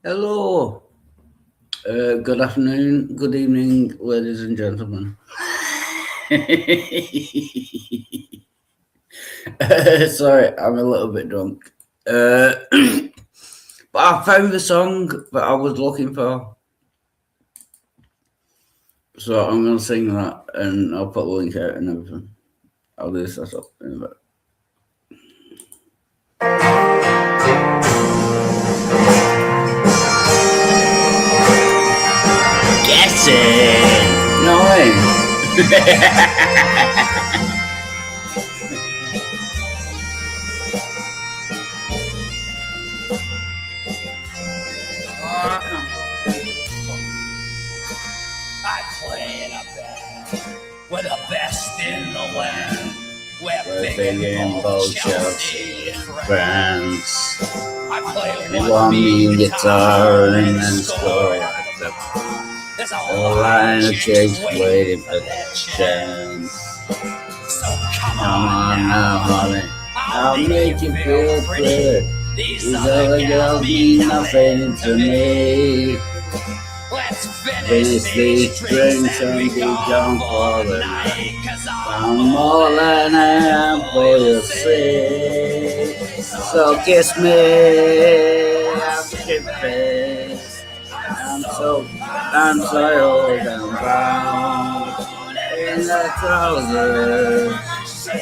Hello, good afternoon, good evening, ladies and gentlemen. Sorry, I'm a little bit drunk. But I found the song that I was looking for, so I'm going to sing that and I'll put the link out and everything. I'll do this up in a bit. Guess it! No way! I play in a band. We're the best in the land. We're big in both Chelsea and France. I play one guitar and then score at the There's a line of chicks waiting for their chance. So come Come on on now, honey, I'll make you feel pretty. These These other girls mean nothing to me. Let's Finish these drinks and be gone for the night. I'm more than I am for your sake. So kiss me, I'm shit-faced. I'm so old and brown. In the trousers,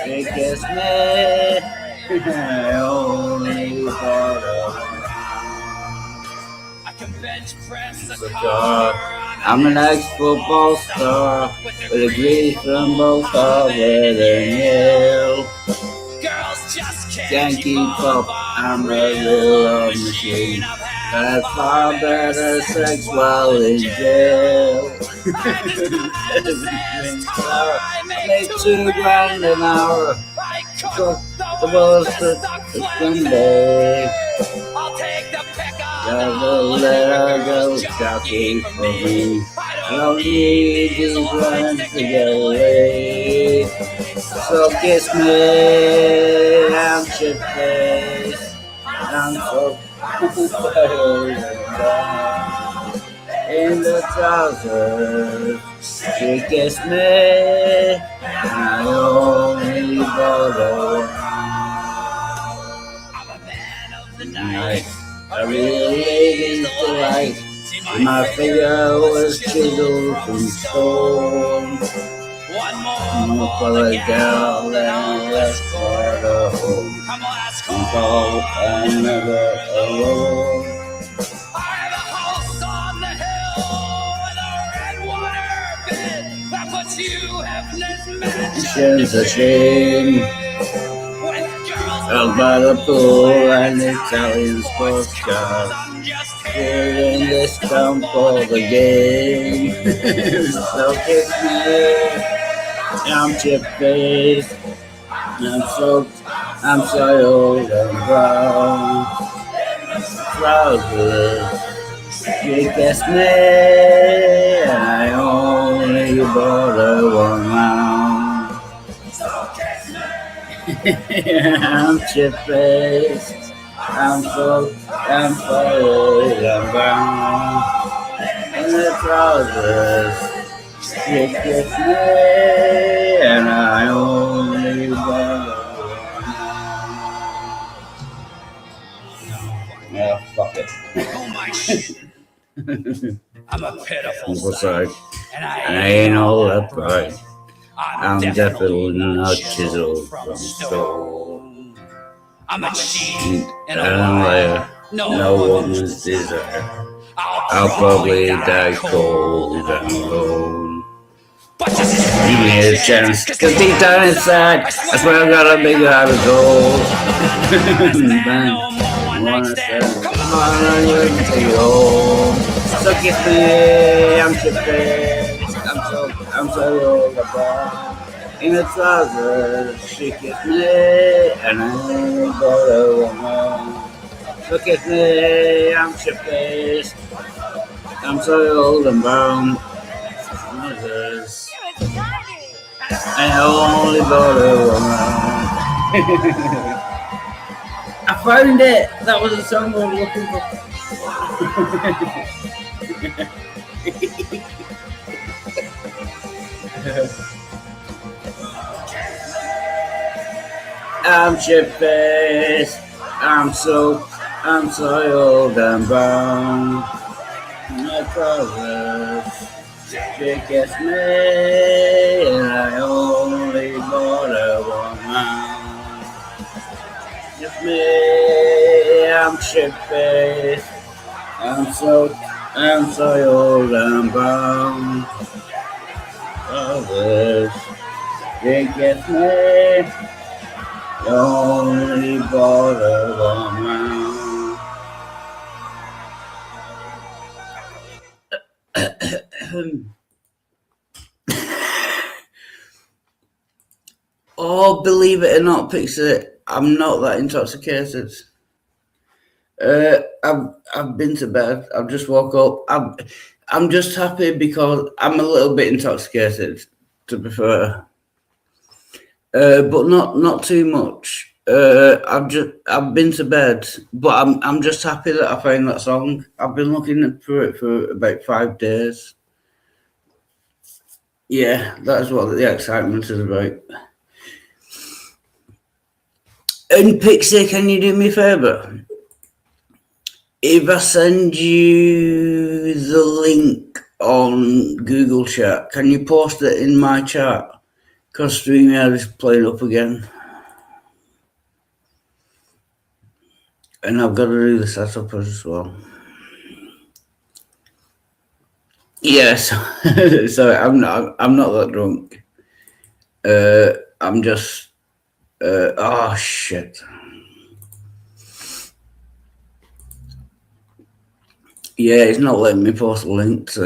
you kiss me, I only thought of I can bench press a the car. car. I'm an ex-football star with a degree from both Harvard and Yale. Girls just Can't keep up, I'm a real love machine. But I far better sex while in jail. I make $2 an hour. Cook the bullshit Sunday. I'll take the pickup. Gotta let her go jockey for me. I don't need these runs to get away. So kiss me, I'm shit-faced. I'm so tired and down. In the trousers, she kissed me, and I only bought I'm a man of the her night. a real lady's delight. My figure was chiseled from stone. One I'm more for the girl and let's for the home. Come on, let's go. I'm never alone. I have a house on the hill with a red water bed that puts you Hefner's mansion. It's a shame. When girls Out by the pool and Italian sports car. I'm just Here in this town for the game. So kiss me. I'm chip-faced. I'm so old and brown. Trousers. She kissed me, and I only bought her one round. I'm chip-faced. I'm so old and brown. In the trousers. She kissed me, and I only bought her one round. Yeah, fuck it. oh my shit. I'm a pitiful I'm so sight. sorry. And And I ain't all that bright. I'm I'm definitely not chiseled chiseled from stone. I'm a cheat and a And liar. liar, no woman's desire. I'll probably die cold and alone. But just Give me a chance, cause deep down inside, I swear I got a big heart of gold. Man, wanna say, come on, I can take you home. So kiss me, I'm chip-faced. I'm so old about. In the trousers, she kissed me, and I got a woman. So kiss me, I'm chip-faced. I'm so old and brown. Trousers. I only bought her one. I found it. That was the song I was looking for. I'm shit-faced. I'm soiled and brown. My colors, she gets me, and I only bought her one round. Just me, I'm shit-faced. I'm soiled and brown. Colors, she gets me, only bought her one round. Oh, believe it or not, Pixie, I'm not that intoxicated. I've been to bed. I've just woke up. I'm just happy because I'm a little bit intoxicated, to be fair, but not too much. I've been to bed, but I'm just happy that I found that song. I've been looking for it for about 5 days. Yeah, that's what the excitement is about. And Pixie, can you do me a favour? If I send you the link on Google Chat, can you post it in my chat? Because StreamYard is playing up again. And I've got to do the setup as well. Yes, sorry, I'm not that drunk. I'm just oh shit. Yeah, it's not letting me post links.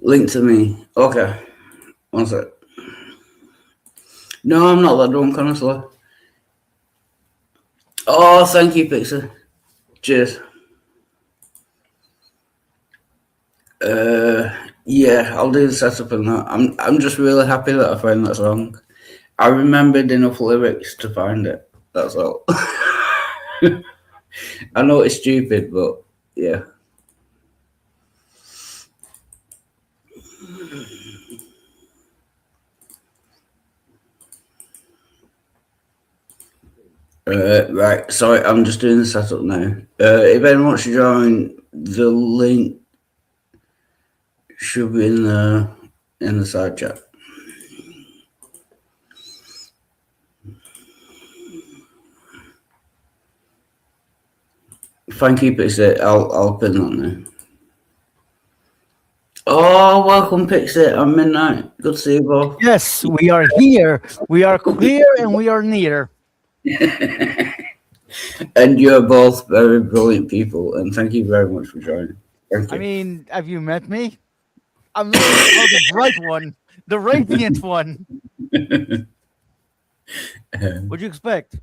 Link to me. Okay. One sec. No, I'm not that drunk, honestly. Oh, thank you, Pixie. Cheers. Yeah, I'll do the setup and that. I'm just really happy that I found that song. I remembered enough lyrics to find it. That's all. I know it's stupid, but yeah. Right, sorry, I'm just doing the setup now. If anyone wants to join, the link should be in the side chat. Thank you, Pixie. I'll pin that now. Oh, welcome, Pixie. I'm Midnight. Good to see you both. Yes, we are here. We are clear and we are near. And you're both very brilliant people, and thank you very much for joining. Thank you. I mean, have you met me? I'm looking for the bright one, the radiant one. What'd you expect?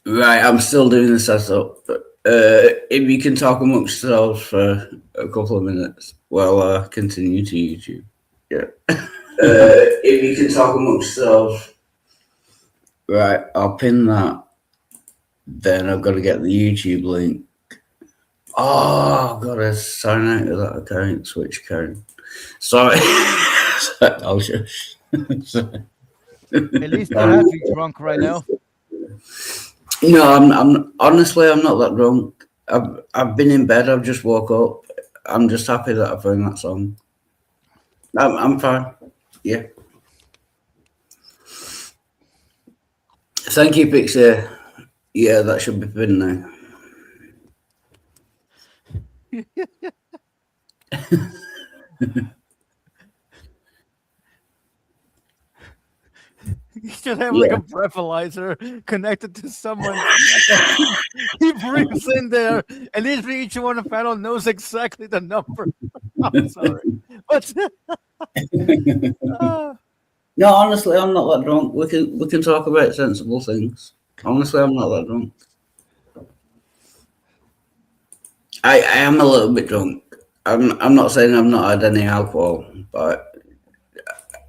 Right, I'm still doing the setup. If you can talk amongst yourselves for a couple of minutes while I continue to YouTube. Yeah. If you can talk amongst yourselves. Right, I'll pin that. Then I've got to get the YouTube link. Oh, I've got to sign out of that account, switch account. Sorry. I'll just. At least I have you drunk right now. No, I'm honestly, I'm not that drunk. I've been in bed. I've just woke up. I'm just happy that I found that song. I'm fine. Yeah. Thank you, Pixie. Yeah, that should be pinned now. You should have like a breathalyzer connected to someone. He breathes in there, and literally each one of the panel knows exactly the number. I'm sorry, but no, honestly, I'm not that drunk. We can talk about sensible things. Honestly, I'm not that drunk. I am a little bit drunk. I'm not saying I've not had any alcohol, but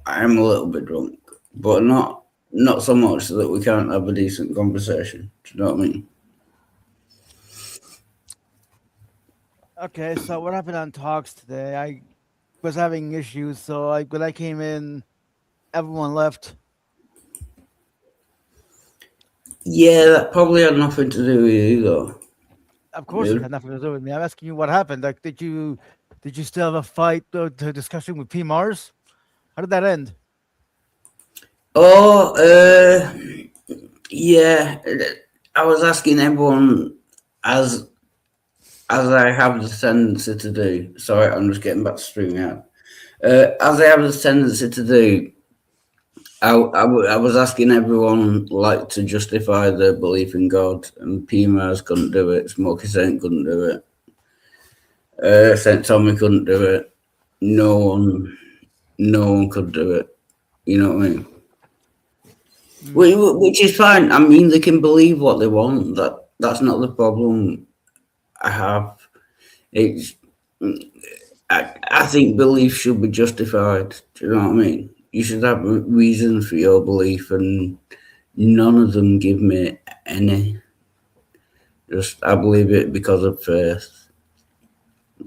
I am a little bit drunk, but not so much that we can't have a decent conversation. Do you know what I mean? Okay, so what happened on talks today? I was having issues, so when I came in, everyone left. Yeah, that probably had nothing to do with you, though. Of course, it had nothing to do with me. I'm asking you what happened. Like, did you still have a fight, to discussion with P Mars? How did that end? Oh, yeah. I was asking everyone as I have the tendency to do. Sorry, I'm just getting back to streaming out. As I have the tendency to do, I was asking everyone like to justify their belief in God, and PMAs couldn't do it. Smokey Saint couldn't do it. Saint Tommy couldn't do it. No one could do it. You know what I mean? Which is fine. I mean, they can believe what they want. That's not the problem I have. It's I think belief should be justified. Do you know what I mean? You should have a reason for your belief, and none of them give me any. Just I believe it because of faith.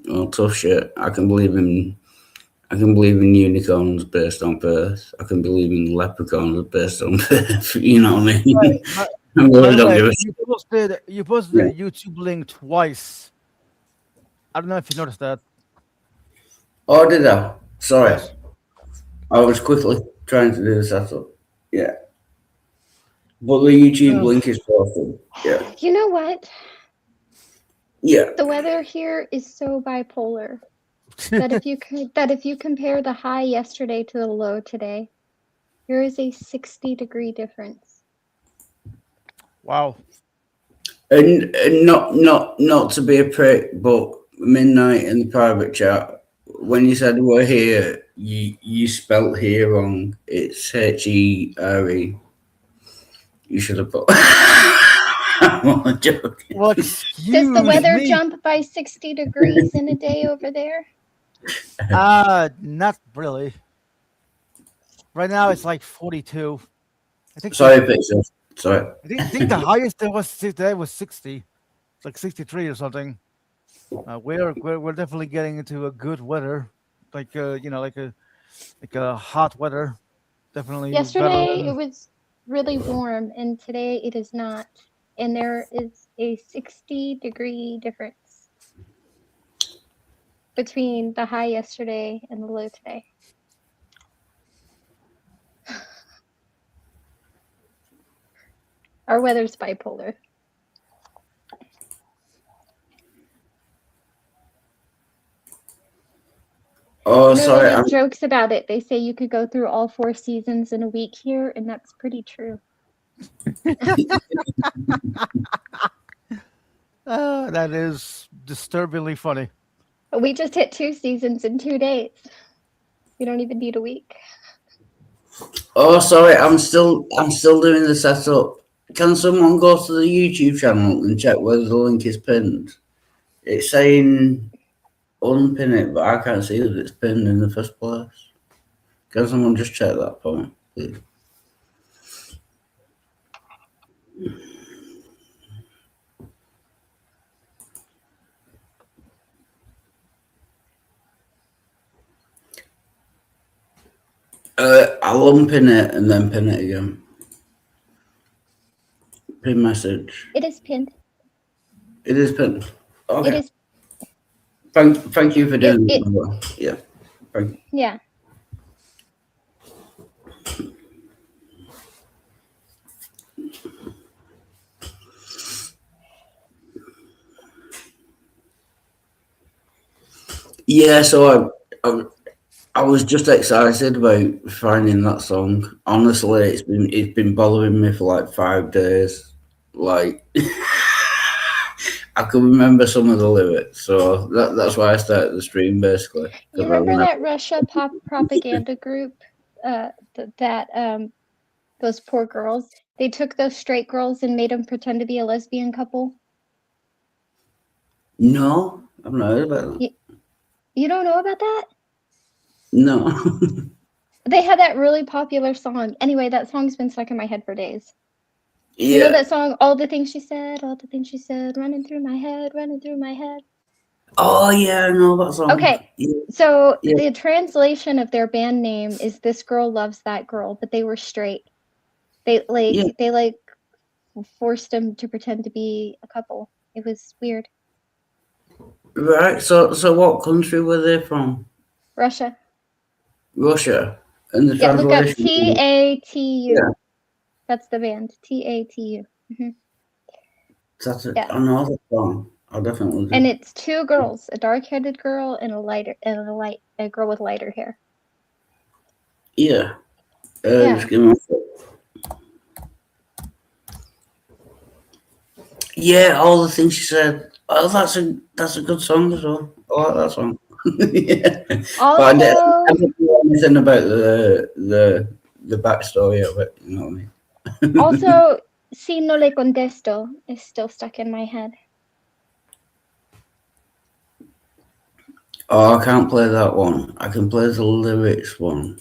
Well, tough shit. I can believe in unicorns based on faith. I can believe in leprechauns based on faith. You know what I mean? Right. I really don't By the give way, a shit. you posted a YouTube link twice. I don't know if you noticed that. Oh, did I? Sorry. Yes. I was quickly trying to do the setup. Yeah. But the YouTube Oh. link is posted. Yeah. You know what? Yeah. The weather here is so bipolar that if you compare the high yesterday to the low today, there is a 60-degree difference. Wow. And not to be a prick, but Midnight in the private chat, when you said we're here, you spelt here wrong. It's HERE. You should have put. I'm joking. Well, Does the weather me. jump by 60 degrees in a day over there? Not really. Right now it's like 42. I think. Sorry, picture. Sorry. I think the highest there was today was 60. It's like 63 or something. We're definitely getting into a good weather, like like a hot weather. Definitely. Yesterday it was really warm, and today it is not. And there is a 60-degree difference between the high yesterday and the low today. Our weather's bipolar. Oh, sorry. They make jokes about it. They say you could go through all 4 seasons in a week here, and that's pretty true. That is disturbingly funny. We just hit 2 seasons in 2 days. We don't even need a week. Oh, sorry. I'm still doing the setup. Can someone go to the YouTube channel and check whether the link is pinned? It's saying unpin it, but I can't see that it's pinned in the first place. Can someone just check that for me, please? I'll unpin it and then pin it again. Pin message. It is pinned. It is pinned. Okay. It is. Thank you for doing it. Yeah. Thank you. Yeah. Yeah, so I was just excited about finding that song. Honestly, it's been bothering me for like 5 days. Like I can remember some of the lyrics, so that's why I started the stream basically. You remember that Russia propaganda group? Those poor girls. They took those straight girls and made them pretend to be a lesbian couple. No, I've not heard about that. You don't know about that? No. They had that really popular song. Anyway, that song's been stuck in my head for days. Yeah. You know that song, all the things she said, running through my head, running through my head. Oh yeah, I know that song. Okay, Yeah. so Yeah. the translation of their band name is "This Girl Loves That Girl," but they were straight. They forced them to pretend to be a couple. It was weird. Right. So what country were they from? Russia. Russia. And the Yeah, look up translation. TATU. Yeah. That's the band. TATU. That's it. Yeah. I know that song. I definitely do. And it's two girls, a dark-headed girl and a girl with lighter hair. Yeah. Yeah. Just give me yeah, all the things she said. Oh, that's a good song as well. I like that song. Yeah. Also, But I don't know anything about the backstory of it. You know what I mean? also, Si no le contesto is still stuck in my head. Oh, I can't play that one. I can play the lyrics one.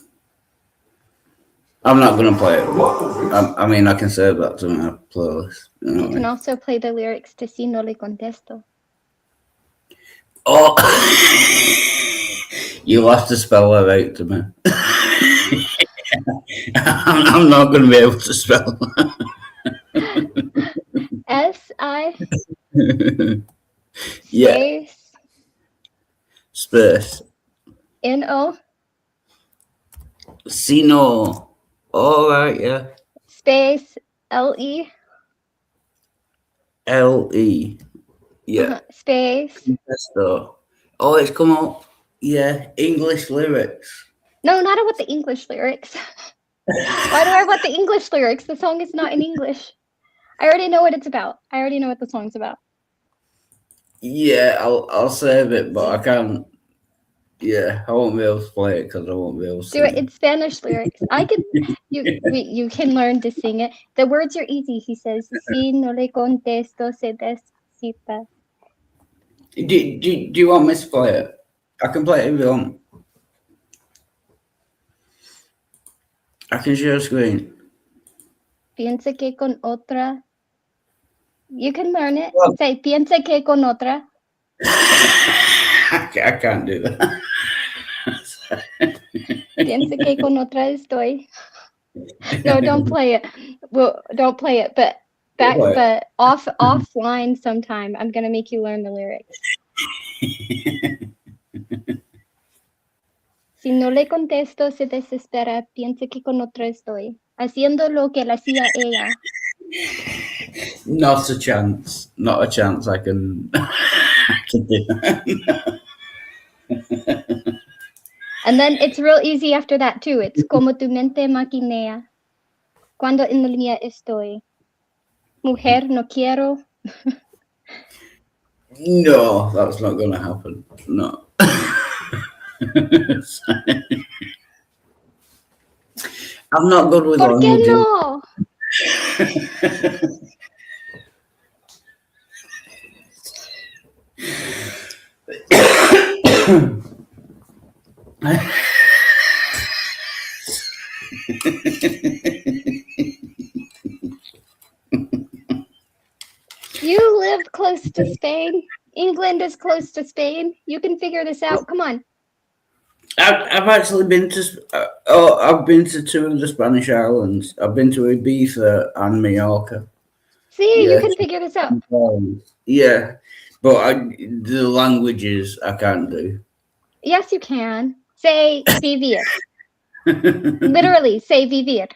I'm not gonna play it. I mean, I can save that to my playlist. You know You what I can mean? also play the lyrics to Si no le contesto. Oh, you'll have to spell that out to me. I'm not going to be able to spell S-I yeah, space space. N-O Sino. All right, yeah. space L-E L-E. Yeah. space. Pesto. Oh, it's come up. Yeah, English lyrics. No, not about the English lyrics. Why do I want the English lyrics? The song is not in English. I already know what it's about. I already know what the song's about. Yeah, I'll save it, but I can't. Yeah, I won't be able to play it because I won't be able to Do it in Spanish lyrics. I could. You can learn to sing it. The words are easy. He says, "Si no le contesto, se descita." Do you want me to play it? I can play it if you want. I can share a screen. Piensa que con otra. You can learn it. Well- Say, piensa que con otra. I can't do that. Piensa que con otra estoy. No, don't play it. Well, don't play it. But offline sometime, I'm gonna make you learn the lyrics. Si no le contesto, se desespera. Piensa que con otra estoy. Haciendo lo que la hacía ella. Not a chance. Not a chance. I can. I can do that. And then it's real easy after that too. It's como tu mente maquinea. Cuando en la línea estoy. Mujer, no quiero. No, that's not going to happen. No. I'm not good with ¿Por qué languages. no? You live close to Spain. England is close to Spain. You can figure this out. Come on. I've actually been to. I've been to two of the Spanish islands. I've been to Ibiza and Mallorca. See, Yeah. you can figure this out. Yeah, but the languages I can't do. Yes, you can. Say vivir. Literally, say vivir.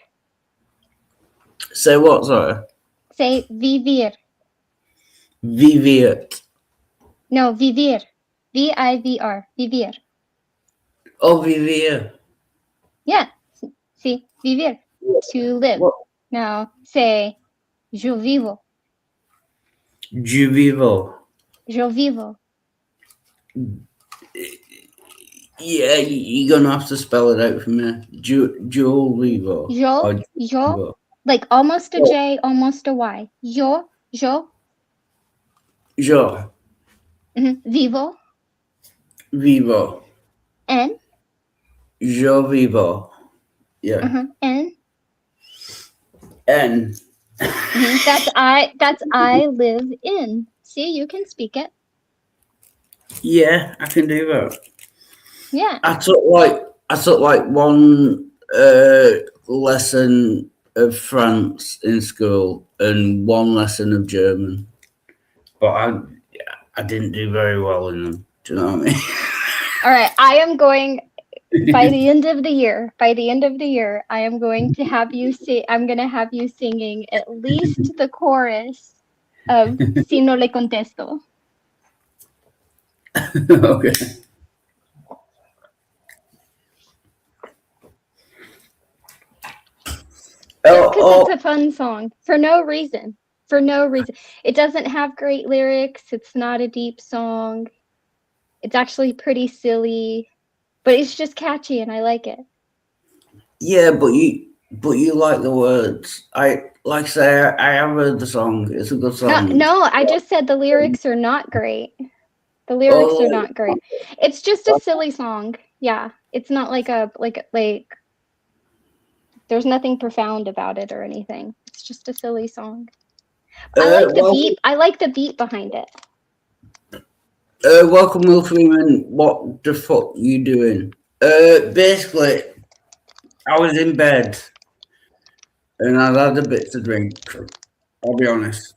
Say what, sorry? Say vivir. Vivir. No, vivir. V-I-V-R. Vivir. Oh, vivir. Yeah. See, vivir. To live. What? Now, say yo vivo. Yo vivo. Yo vivo. Yeah, you're gonna have to spell it out for me. Yo vivo. Yo, Or yo, vivo. like almost a J, almost a Y. Yo, Yo. vivo. Vivo. N. Yo vivo. Yeah. N. N. That's I. That's I live in. See, you can speak it. Yeah, I can do that. Yeah. I took like one lesson of France in school and one lesson of German, but I didn't do very well in them. Do you know what I mean? All right. I am going by the end of the year. By the end of the year, I am going to have you see. I'm going to have you singing at least the chorus of "Si no le contesto." Okay. Just because it's a fun song for no reason. For no reason. It doesn't have great lyrics. It's not a deep song. It's actually pretty silly, but it's just catchy and I like it. Yeah, but you like the words. I have heard the song. It's a good song. No, I just said the lyrics are not great. The lyrics are not great. It's just a silly song. Yeah, it's not like there's nothing profound about it or anything. It's just a silly song. I like the beat. I like the beat behind it. Welcome, Will Freeman. What the fuck you doing? Basically, I was in bed and I'd had a bit to drink. I'll be honest.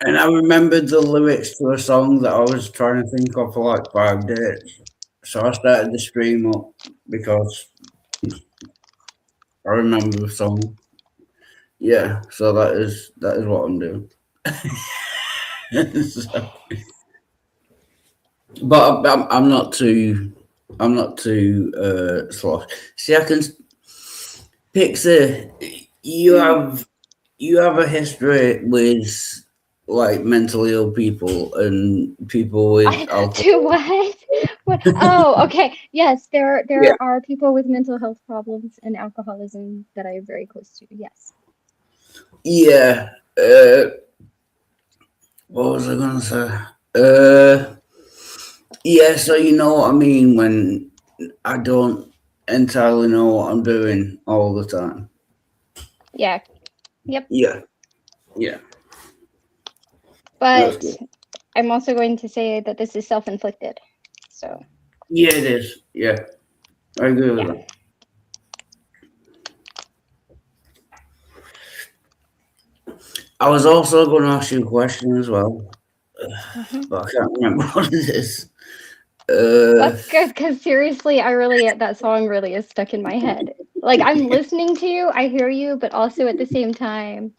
And I remembered the lyrics to a song that I was trying to think of for like 5 days. So I started the stream up because I remember the song. Yeah, so that is what I'm doing. So, but I'm not too slosh. See, I can Pixie. You have a history with like mentally ill people and people with alcohol. To what? Oh, okay. Yes, there are people with mental health problems and alcoholism that I am very close to. Yes. Yeah. What was I gonna say? Yeah. So you know what I mean when I don't entirely know what I'm doing all the time. Yeah. Yep. Yeah. Yeah. But I'm also going to say that this is self-inflicted. So. Yeah, it is. Yeah, I agree with that. I was also going to ask you a question as well, but I can't remember what it is. That's good, because seriously, that song really is stuck in my head. Like, I'm listening to you, I hear you, but also at the same time,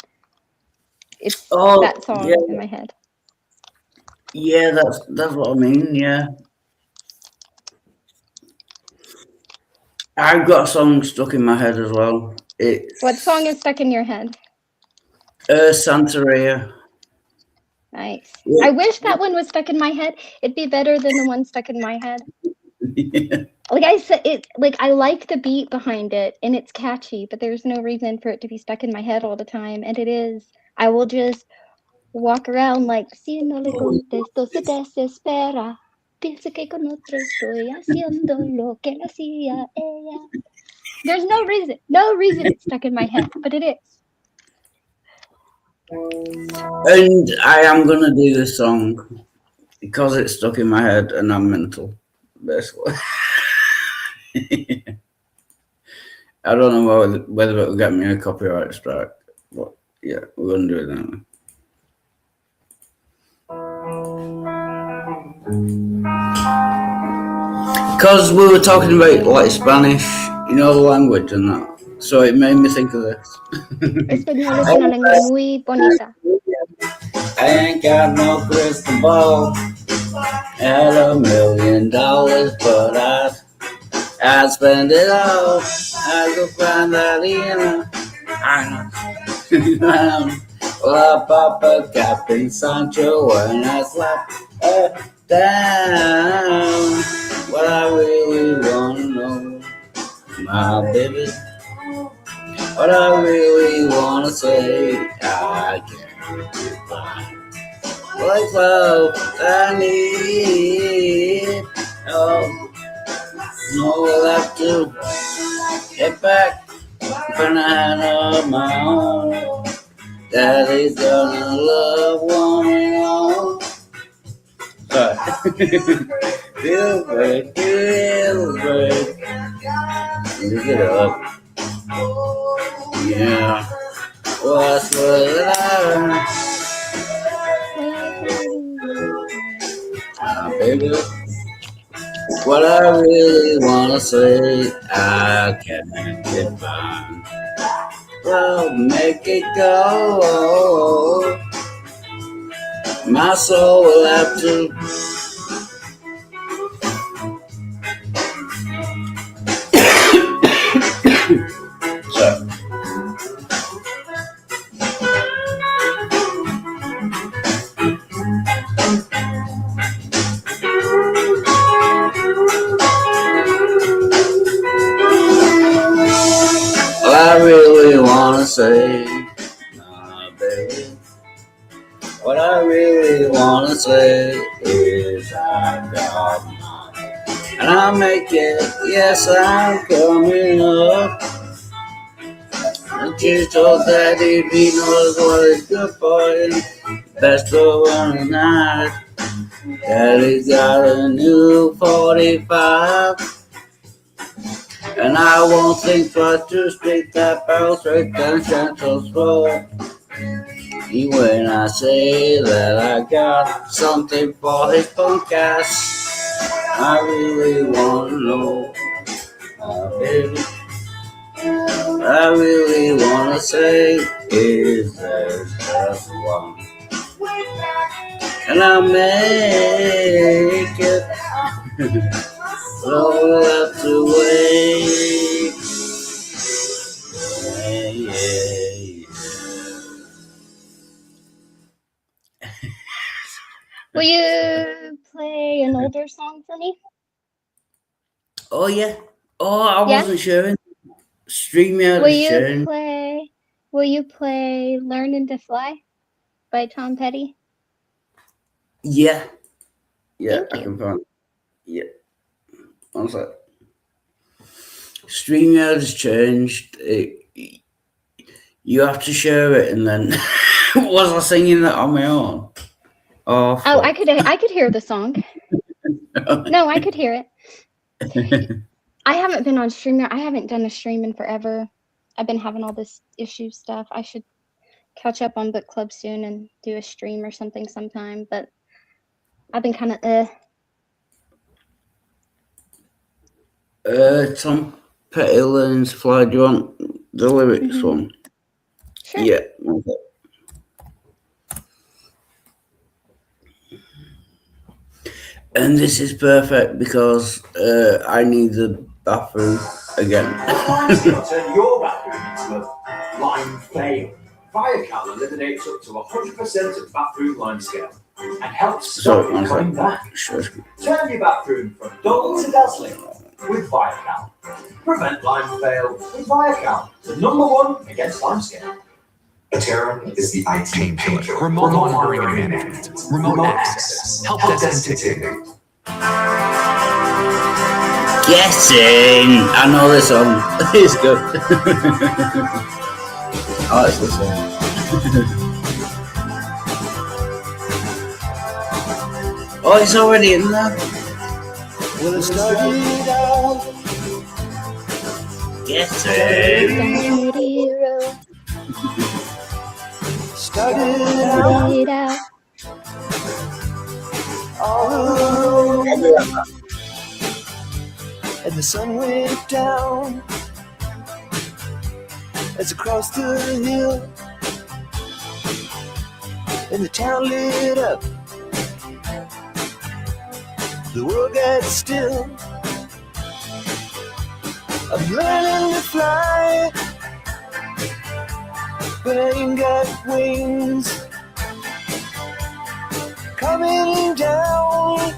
it's that song in my head. Yeah, that's what I mean. Yeah, I've got a song stuck in my head as well. What song is stuck in your head? Santeria. Nice. Yeah. I wish that one was stuck in my head. It'd be better than the one stuck in my head. Yeah. Like I said, I like the beat behind it and it's catchy, but there's no reason for it to be stuck in my head all the time. And it is. I will just walk around like, si no le contesto, se desespera. Piensa que con otro estoy haciendo lo que le hacía ella. There's no reason it's stuck in my head, but it is. And I am gonna do this song because it's stuck in my head and I'm mental, basically. I don't know whether it'll get me a copyright strike, but yeah, we're gonna do it anyway. Because we were talking about like Spanish, you know, the language and that. So it made me think of this. Español es una lengua muy bonita. I ain't got no crystal ball, had $1 million, but I'd spend it all. I go find that well, I pop a cap in Sancho and I slap her down. What I really wanna know, my baby. What I really wanna say, I can't find. like love I need. Oh, no, we'll have to get back when I had my own. Daddy's gonna love one and all. Sorry. Feel great, feel great. Look it up. Yeah. What's what baby. What I really wanna say, I can't make it fine. Well, make it go. My soul will have to. So. I really wanna say, nah, baby. What I really wanna say is I got mine, and I'll make it. Yes, I'm coming up. And she told Daddy he knows what is good for him. Best of one night. Daddy's got a new 45. And I won't think twice to speak that barrel straight down Chantel's throat. Even when I say that I got something for his punk ass, I really wanna know, baby. I really wanna say is there's just one, and I'll make it. So we'll have to wait. Yeah. Will you play an older song for me? Oh yeah. Oh, I Yeah? wasn't sure. StreamYard Will is you sharing. play? Will you play "Learning to Fly" by Tom Petty? Yeah. Yeah, Thank I you. can find. Yeah. One sec. StreamYard has changed. You have to share it, and then was I singing that on my own? Oh, Oh, I could hear the song. No, I could hear it. I haven't been on StreamYard. I haven't done a stream in forever. I've been having all this issue stuff. I should catch up on book club soon and do a stream or something sometime. But I've been kind of Tom Petty Learns Fly. Do you want the lyrics one? Sure. Yeah. Okay. And this is perfect because I need the bathroom again. Turn your bathroom into a lime fail. Viacal eliminates up to 100% of bathroom lime scale and helps stop it coming back. Sure. Turn your bathroom from dull to dazzling with Viacal. Prevent lime fail with Viacal, the #1 against lime scale. Ateron is the IT pillar. Remote monitoring and management. Remote access. Help desk and ticketing. Guessing. I know this song. It's good. Oh, it's this one. Oh, it's already in there. Guessing. Started out. And the sun went down as across the hill, and the town lit up. The world got still. I'm learning to fly, but I ain't got wings. Coming down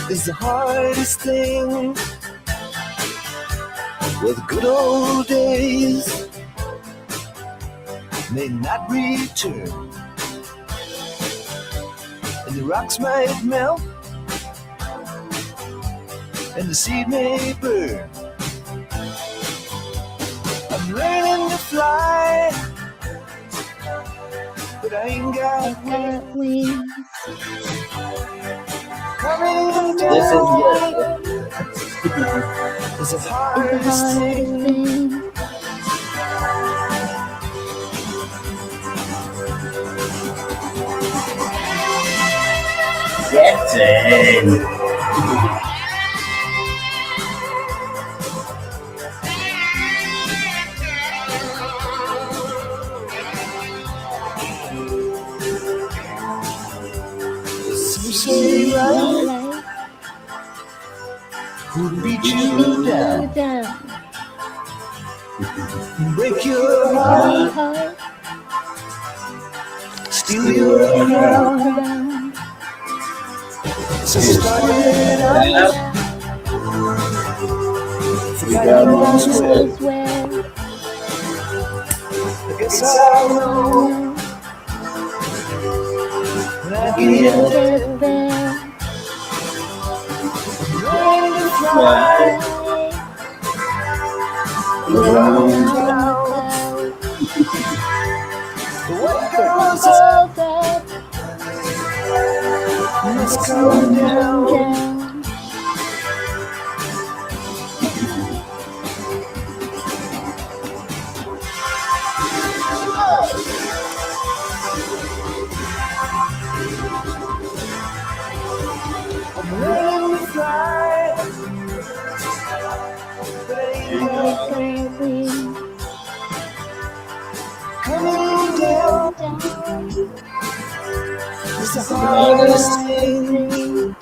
is the hardest thing. Well, the good old days may not return, the rocks might melt and the seed may burn. I'm learning to fly, but I ain't got Got wings. coming This is down. good. It's the The hardest hardest thing. thing. Get in. Some say life Life will beat beats you you down, down. break your heart, Heart steal your crown. crown. So started out, Now, forgot most well. Knows where. I guess I'll know when I get there. Get there. Learn to fly around clouds. What goes up Goes up, must come down. down. I'm learning to fly, but I ain't got Got wings. coming down. Down. It's the hardest thing.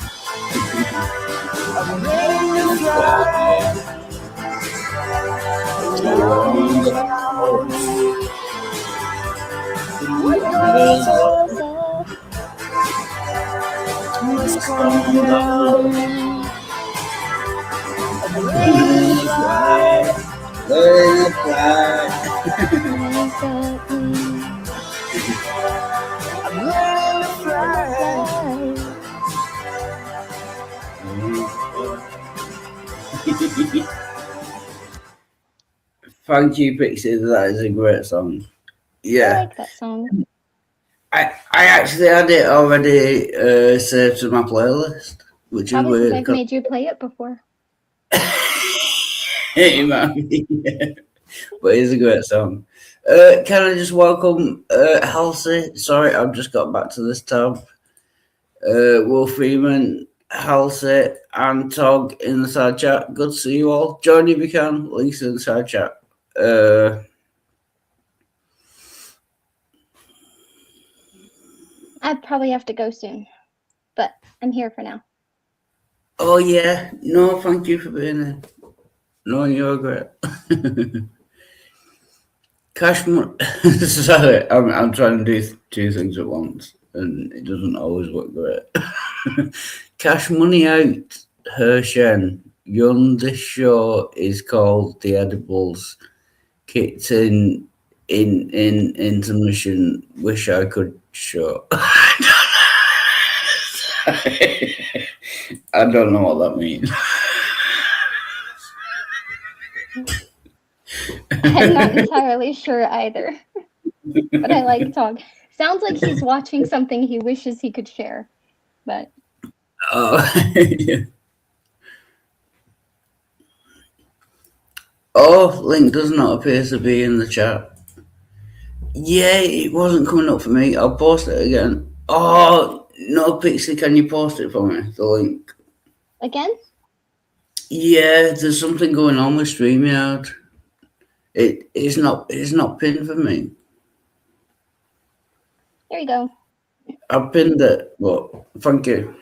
I'm learning to fly around clouds. What goes up Goes up, must come down. I'm learning to fly. learn to fly. got wings. I'm learning to fly. Thank you, Pixie. That is a great song. I Yeah, like that song. I actually had it already saved to my playlist, which is Probably because weird. I've made you play it before. It might be, yeah. But it's a great song. Can I just welcome Halsey? Sorry, I've just got back to this tab. Will Freeman, Halsey, and Tog in the side chat. Good to see you all. Join if you can. Links in the side chat. I probably have to go soon, but I'm here for now. Oh yeah, no, thank you for being there. No, you're great. Cash money. Sorry, I'm trying to do two things at once, and it doesn't always work great. Cash money out. Hershen. Yun. This show is called The Edibles. Kicked in intermission. Wish I could show. I don't know what that means. I'm not entirely sure either, but I like Tog. Sounds like he's watching something he wishes he could share, but Oh, yeah. Oh, link does not appear to be in the chat. Yeah, it wasn't coming up for me. I'll post it again. Oh, no, Pixie, can you post it for me? The link. again, Yeah, there's something going on with StreamYard. It's not pinned for me. there you go. I pinned it, but thank you.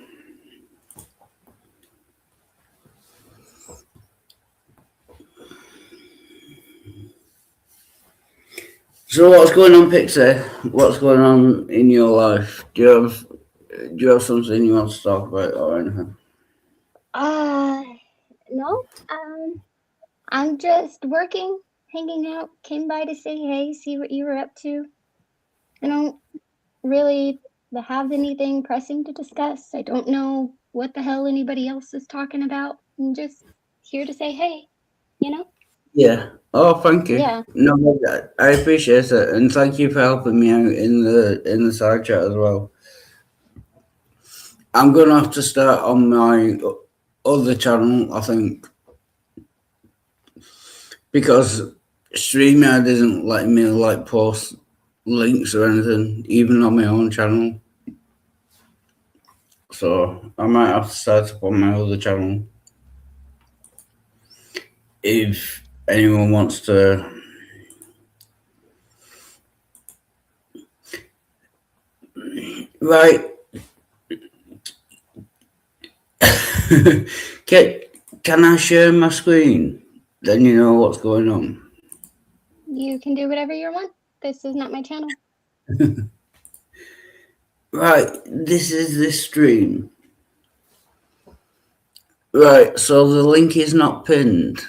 So what's going on, Pixie? What's going on in your life? Do you have something you want to talk about or anything? No. I'm just working, hanging out. Came by to say hey, see what you were up to. I don't really have anything pressing to discuss. I don't know what the hell anybody else is talking about. I'm just here to say, hey, you know? Yeah. Oh, thank you. Yeah. No, I appreciate it, and thank you for helping me out in the side chat as well. I'm gonna have to start on my other channel, I think, because StreamYard isn't letting me like post links or anything, even on my own channel. So I might have to start up on my other channel if anyone wants to. Right. Can I share my screen? Then you know what's going on. You can do whatever you want. This is not my channel. Right, this is the stream. Right, so the link is not pinned.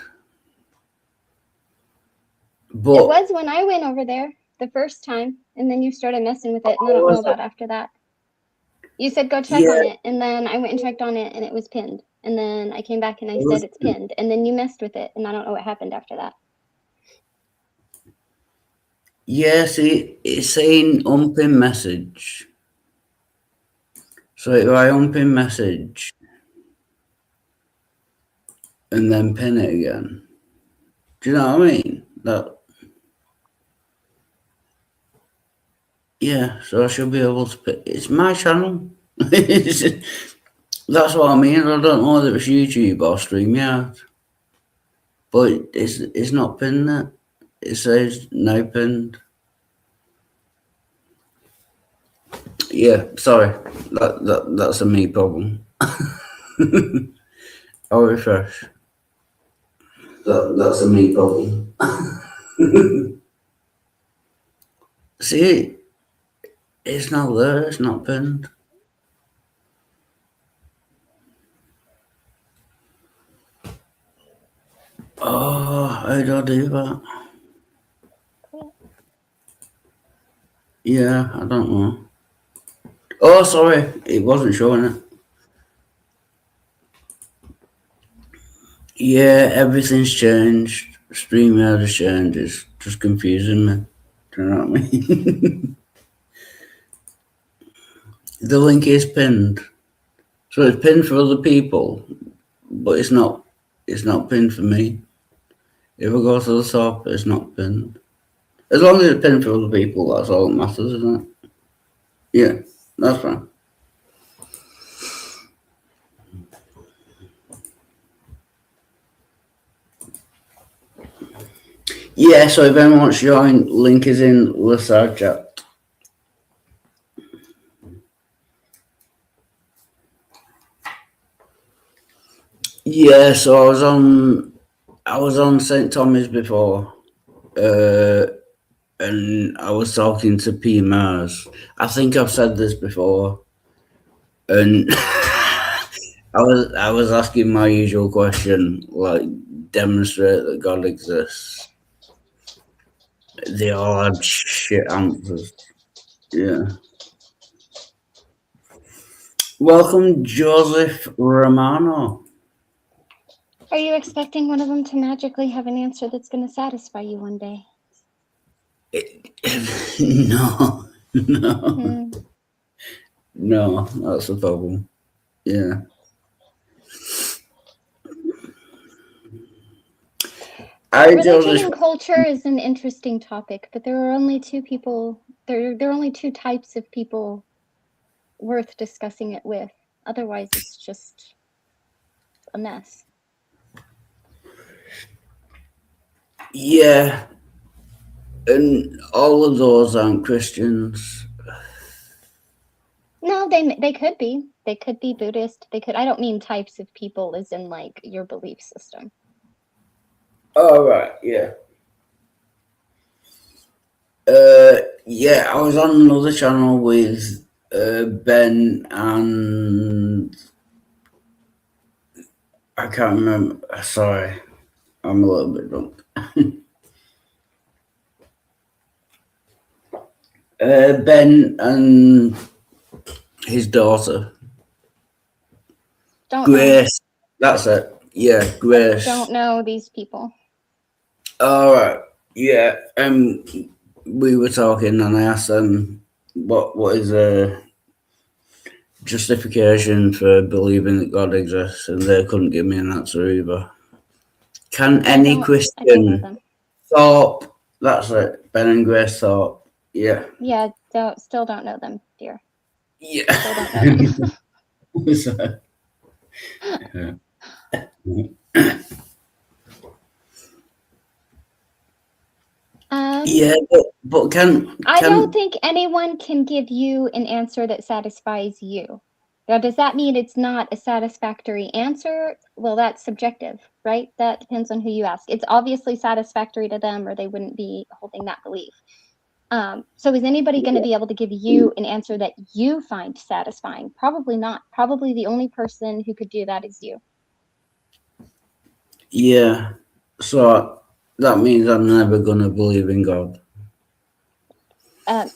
But It was when I went over there the first time, and then you started messing with it, and I don't know about after that. You said go check on it, and then I went and checked on it, and it was pinned. And then I came back and I said it's pinned, and then you messed with it, and I don't know what happened after that. yeah, see, it's saying unpin message. So if I unpin message and then pin it again, do you know what I mean? Yeah, so I should be able to pin. It's my channel. That's what I mean. I don't know whether it's YouTube or StreamYard, but it's not pinned there. It says no pinned. Yeah, sorry. That's a me problem. I'll refresh. That's a me problem. See, it's not there. It's not pinned. Oh, how do I do that? Yeah, I don't know. Oh, sorry, it wasn't showing it. Yeah, everything's changed. StreamYard has changed. It's just confusing me. Do you know what I mean? The link is pinned. So it's pinned for other people, but it's not pinned for me. If I go to the top, it's not pinned. As long as it's pinned for other people, that's all that matters, isn't it? Yeah, that's fine. Yeah, so if anyone wants to join, link is in the side chat. Yeah, so I was on St. Thomas before, and I was talking to P. Mars. I think I've said this before, and I was asking my usual question, like, demonstrate that God exists. They all had shit answers. Yeah. Welcome, Joseph Romano. Are you expecting one of them to magically have an answer that's going to satisfy you one day? No. No, that's the problem. Yeah. Religion and culture is an interesting topic, but there are only two people. There are only two types of people worth discussing it with. Otherwise, it's just a mess. Yeah, and all of those aren't Christians. No, they could be. They could be Buddhist. They could. I don't mean types of people, as in like your belief system. Oh right, yeah. Yeah, I was on another channel with Ben and I can't remember. Sorry, I'm a little bit drunk. Ben and His daughter, Don't know. Grace. That's it. Yeah, Grace. Don't know these people. All right. Yeah. We were talking, and I asked them what is a justification for believing that God exists, and they couldn't give me an answer either. Can any I don't know Christian them. Thorpe? That's it. Ben and Grace Thorpe. Yeah. Yeah, still don't know them, dear. Yeah. Still don't know them. Yeah, but can I don't think anyone can give you an answer that satisfies you. Now, does that mean it's not a satisfactory answer? Well, that's subjective, right? That depends on who you ask. It's obviously satisfactory to them, or they wouldn't be holding that belief. So is anybody going to be able to give you an answer that you find satisfying? Probably not. Probably the only person who could do that is you. Yeah. So that means I'm never gonna believe in God.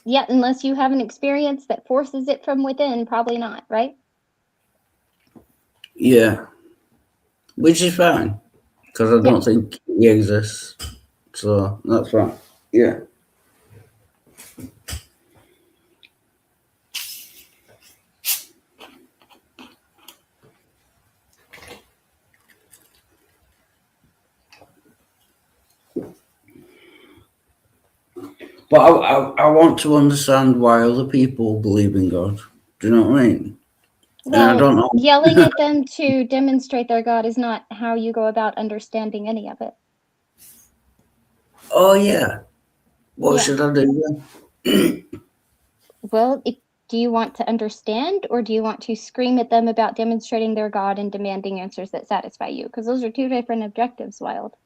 Yeah, unless you have an experience that forces it from within, probably not, right? Yeah. Which is fine. Because I don't think he exists. So that's fine. Yeah. But I want to understand why other people believe in God. Do you know what I mean? Well, and I don't know. Yelling at them to demonstrate their God is not how you go about understanding any of it. Oh, yeah. What should I do then? Well, do you want to understand, or do you want to scream at them about demonstrating their God and demanding answers that satisfy you? Because those are two different objectives, Wild.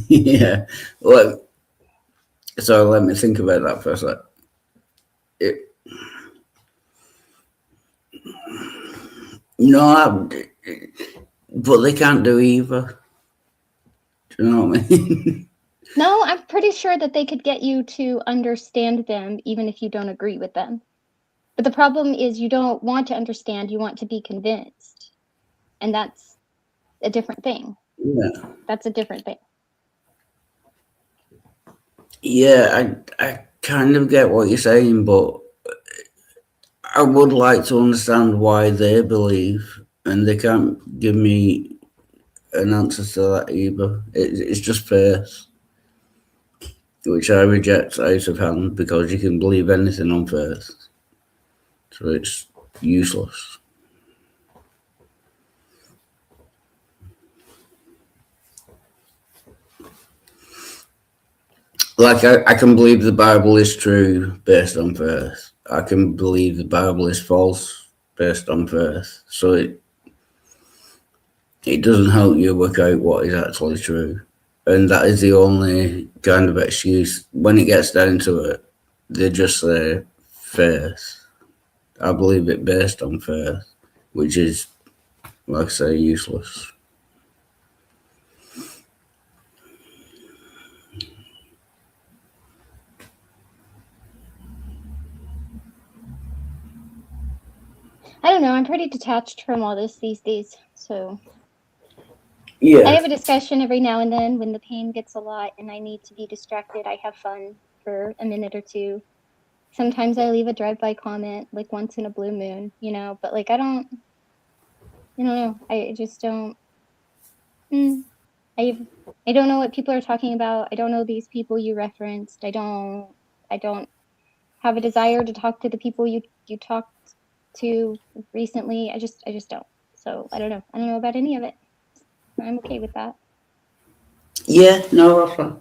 Yeah. Well, so let me think about that for a sec. No, but they can't do either. Do you know what I mean? No, I'm pretty sure that they could get you to understand them even if you don't agree with them. But the problem is you don't want to understand, you want to be convinced. And that's a different thing. Yeah. That's a different thing. Yeah, I kind of get what you're saying, but I would like to understand why they believe, and they can't give me an answer to that either. It's just faith, which I reject out of hand because you can believe anything on faith. So it's useless. Like, I can believe the Bible is true based on faith. I can believe the Bible is false based on faith. So it doesn't help you work out what is actually true. And that is the only kind of excuse. When it gets down to it, they just say faith. I believe it based on faith, which is, like I say, useless. I don't know. I'm pretty detached from all this these days. So yeah, I have a discussion every now and then when the pain gets a lot and I need to be distracted. I have fun for a minute or two. Sometimes I leave a drive-by comment, like once in a blue moon, but like I don't know. I just don't. I don't know what people are talking about. I don't know these people you referenced. I don't have a desire to talk to the people you talked to recently. I just don't. So I don't know. I don't know about any of it. I'm okay with that. Yeah, no, that's fine.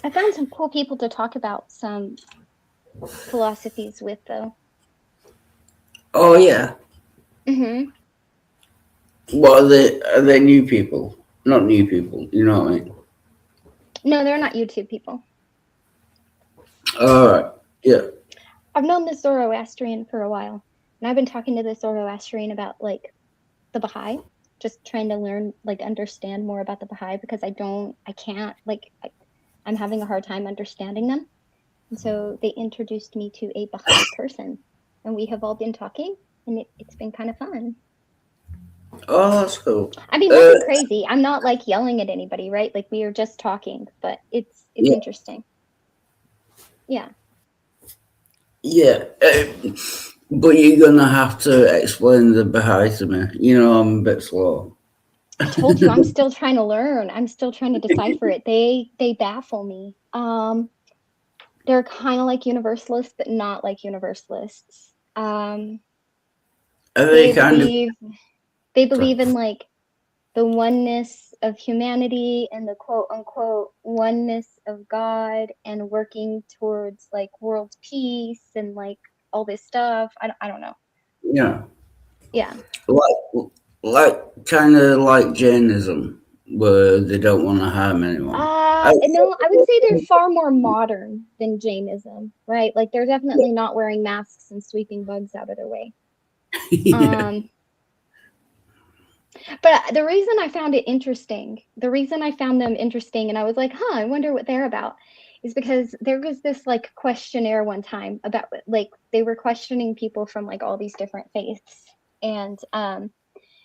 I found some cool people to talk about some philosophies with, though. Oh, yeah. Mm-hmm. What are they new people? Not new people, you know what I mean? No, they're not YouTube people. All right, yeah. I've known this Zoroastrian for a while, and I've been talking to this Zoroastrian about, like, the Baha'i, just trying to learn, like, understand more about the Baha'i because I'm having a hard time understanding them. And so they introduced me to a Baha'i person, and we have all been talking, and it's been kind of fun. Oh, that's cool. I mean, nothing crazy. I'm not like yelling at anybody, right? Like we are just talking, but it's Yeah. interesting. Yeah. Yeah, but you're gonna have to explain the Baha'i to me. You know, I'm a bit slow. I told you I'm still trying to learn. I'm still trying to decipher it. They baffle me. They're kind of like universalists, but not like universalists. Are they kind of? They believe in like the oneness of humanity and the quote unquote oneness of God and working towards like world peace and like all this stuff. I don't know. Yeah. Yeah. Like kind of like Jainism, where they don't want to harm anyone. No, I would say they're far more modern than Jainism, right? Like they're definitely not wearing masks and sweeping bugs out of their way. Yeah. But the reason I found them interesting, and I was like, I wonder what they're about, is because there was this like questionnaire one time about like they were questioning people from like all these different faiths, and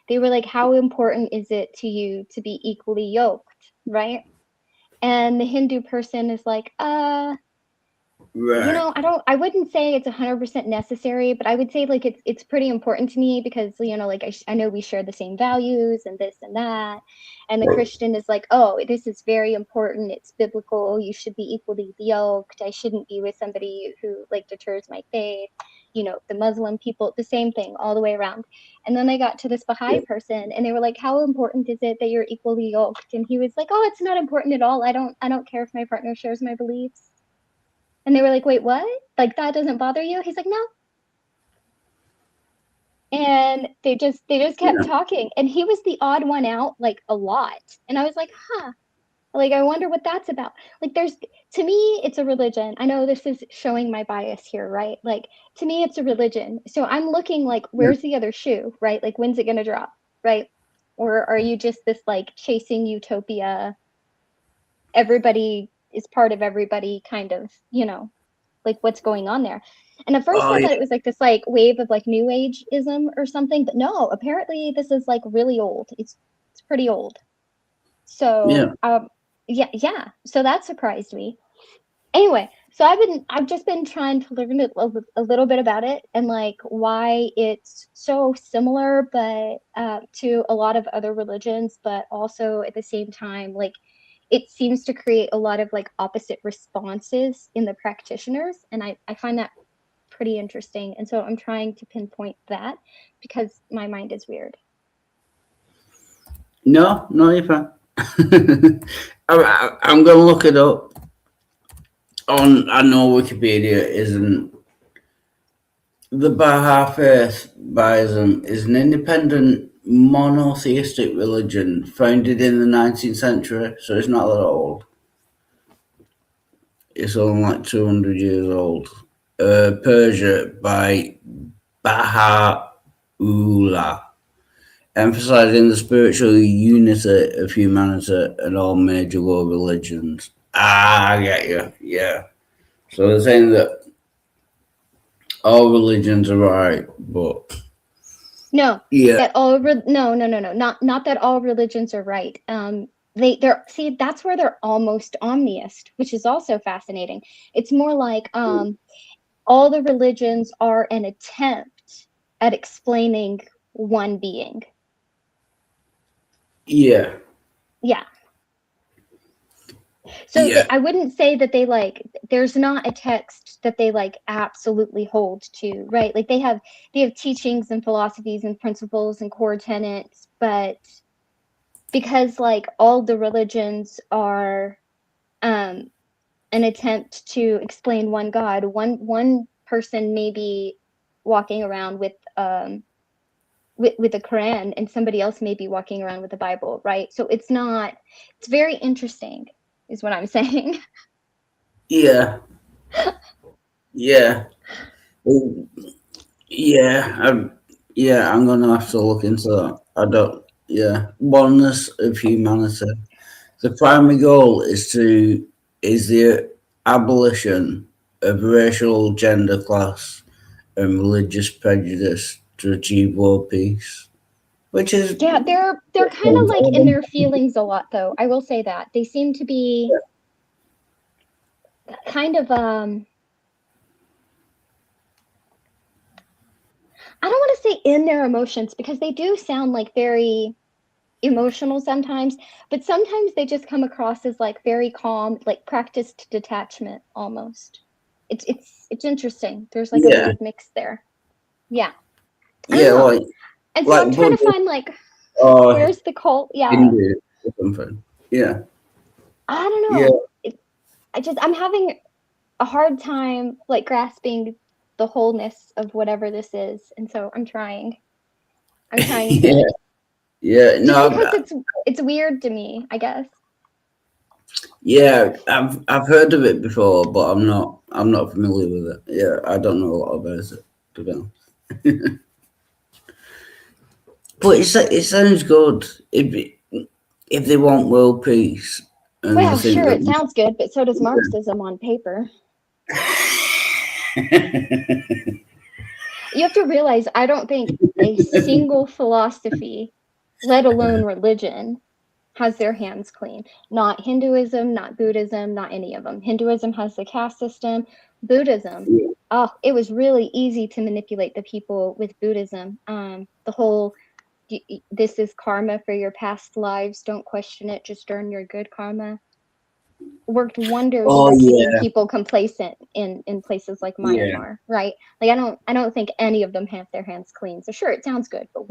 they were like, how important is it to you to be equally yoked, right? And the Hindu person is like, Right. you know, I wouldn't say it's 100% necessary, but I would say like it's pretty important to me because, you know, like I know we share the same values and this and that. And the Christian is like, oh, this is very important. It's biblical. You should be equally yoked. I shouldn't be with somebody who like deters my faith. You know, the Muslim people, the same thing all the way around. And then they got to this Baha'i person and they were like, how important is it that you're equally yoked? And he was like, oh, it's not important at all. I don't care if my partner shares my beliefs. And they were like, wait, what? Like, that doesn't bother you? He's like, no. And they just kept talking. And he was the odd one out, like, a lot. And I was like, like, I wonder what that's about. Like, to me, it's a religion. I know this is showing my bias here, right? Like, to me, it's a religion. So I'm looking like, where's the other shoe, right? Like, when's it going to drop, right? Or are you just this, like, chasing utopia, everybody is part of everybody kind of, you know, like what's going on there. And at first I thought it was like this like wave of like new ageism or something, but no, apparently this is like really old. It's pretty old. So yeah. So that surprised me. Anyway, so I've just been trying to learn a little bit about it and like why it's so similar, but to a lot of other religions, but also at the same time, like it seems to create a lot of like opposite responses in the practitioners. And I find that pretty interesting. And so I'm trying to pinpoint that because my mind is weird. No, you're fine. I'm going to look it up. I know Wikipedia isn't. The Baha'i Faith, Bahaism, is an independent monotheistic religion founded in the 19th century, so it's not that old. It's only like 200 years old. Persia by Baha'u'llah, emphasizing the spiritual unity of humanity and all major world religions. I get you. Yeah. So they're saying that all religions are right, but no, yeah, that all no, not that all religions are right. See, that's where they're almost omniist, which is also fascinating. It's more like all the religions are an attempt at explaining one being. Yeah. So I wouldn't say that they like, there's not a text that they like absolutely hold to, right? Like they have teachings and philosophies and principles and core tenets, but because like all the religions are an attempt to explain one God, one person may be walking around with the Quran and somebody else may be walking around with the Bible, right? So it's very interesting is what I'm saying. Yeah. Yeah, I'm gonna have to look into that. I don't. Yeah, oneness of humanity. The primary goal is the abolition of racial, gender, class, and religious prejudice to achieve world peace. Which is Yeah, they're kind of like in their feelings a lot, though. I will say that they seem to be kind of I don't want to say in their emotions because they do sound like very emotional sometimes, but sometimes they just come across as like very calm, like practiced detachment almost. It's interesting. There's like a Yeah. weird mix there. Yeah. I yeah, don't know. like And so like I'm trying to Buddha find like or where's the cult? Yeah. Hindu or something. Yeah, I don't yeah, know. I'm having a hard time like grasping the wholeness of whatever this is, and so I'm trying. I'm trying to yeah, yeah. just No, because it's weird to me, I guess. yeah, I've heard of it before, but I'm not familiar with it. Yeah, I don't know a lot about it, to be honest. But it sounds good if they want world peace and Well, they think sure, that it sounds good, but so does Marxism on paper. You have to realize I don't think a single philosophy, let alone religion, has their hands clean. Not Hinduism, not Buddhism, not any of them. Hinduism has the caste system. Buddhism, oh, it was really easy to manipulate the people with Buddhism. The whole this is karma for your past lives. Don't question it. Just earn your good karma. Worked wonders Oh for keeping yeah, people complacent in places like yeah, Myanmar, right? Like I don't think any of them have their hands clean. So sure, it sounds good, but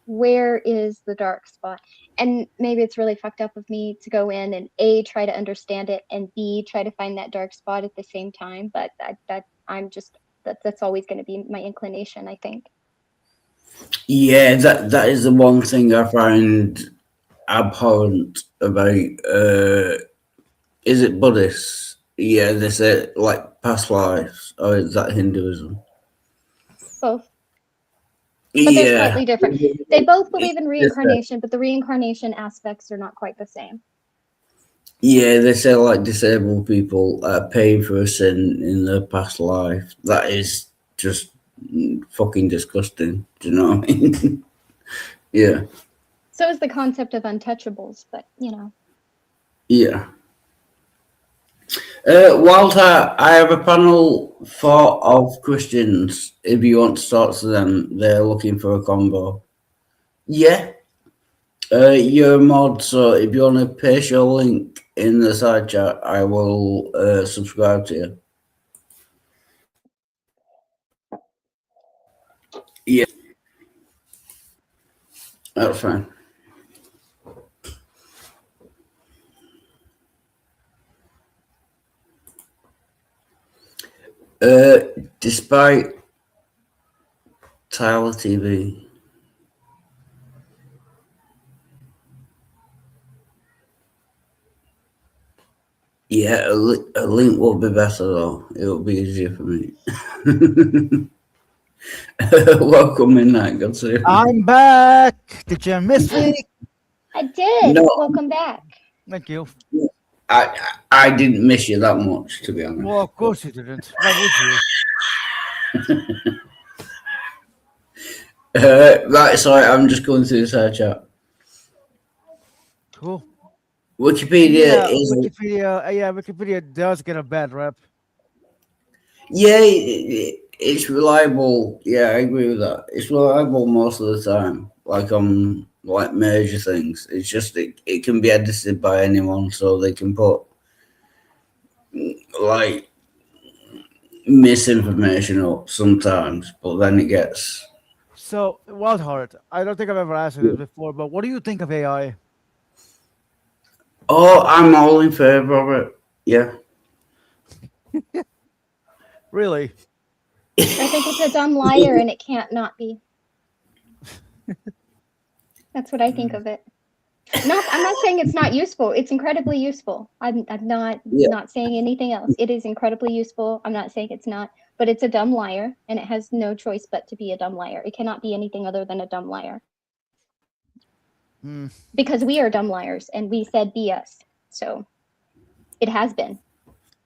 where is the dark spot? And maybe it's really fucked up of me to go in and A, try to understand it, and B, try to find that dark spot at the same time. But that's always going to be my inclination, I think. yeah. That is the one thing I find abhorrent about. Is it Buddhists? Yeah, they say like past lives, or is that Hinduism? Both. But they're Yeah, slightly different. They both believe in Yes, sir. reincarnation, but the reincarnation aspects are not quite the same. Yeah, they say like disabled people are paying for a sin in their past life. That is just fucking disgusting. Do you know what I mean? Yeah, So is the concept of untouchables, but you know. yeah. Walter, I have a panel of Christians. If you want to talk to them, they're looking for a combo. Yeah. You're a mod, so if you want to paste your link in the side chat, I will subscribe to you. Yeah, that's fine. Despite Tyler TV. Yeah, a link will be better though. It will be easier for me. Welcome in, Night. Good to see you. I'm back. Did you miss me? I did. No. Welcome back. Thank you. I didn't miss you that much, to be honest. Well, of course you didn't. Why would you? Right, sorry, I'm just going through the side chat. Cool. Wikipedia is Wikipedia does get a bad rep. yeah, it's reliable. Yeah, I agree with that. It's reliable most of the time. Like on like major things, it's just it can be edited by anyone, so they can put like misinformation up sometimes, but then it gets. So, Wildheart, I don't think I've ever asked you this before, but what do you think of AI? Oh, I'm all in favor of it. Yeah. Really? I think it's a dumb liar and it can't not be. That's what I think of it. I'm not saying it's not useful. It's incredibly useful. I'm not saying anything else. It is incredibly useful. I'm not saying it's not. but it's a dumb liar, and it has no choice but to be a dumb liar. It cannot be anything other than a dumb liar. Because we are dumb liars, and we said be us. So it has been.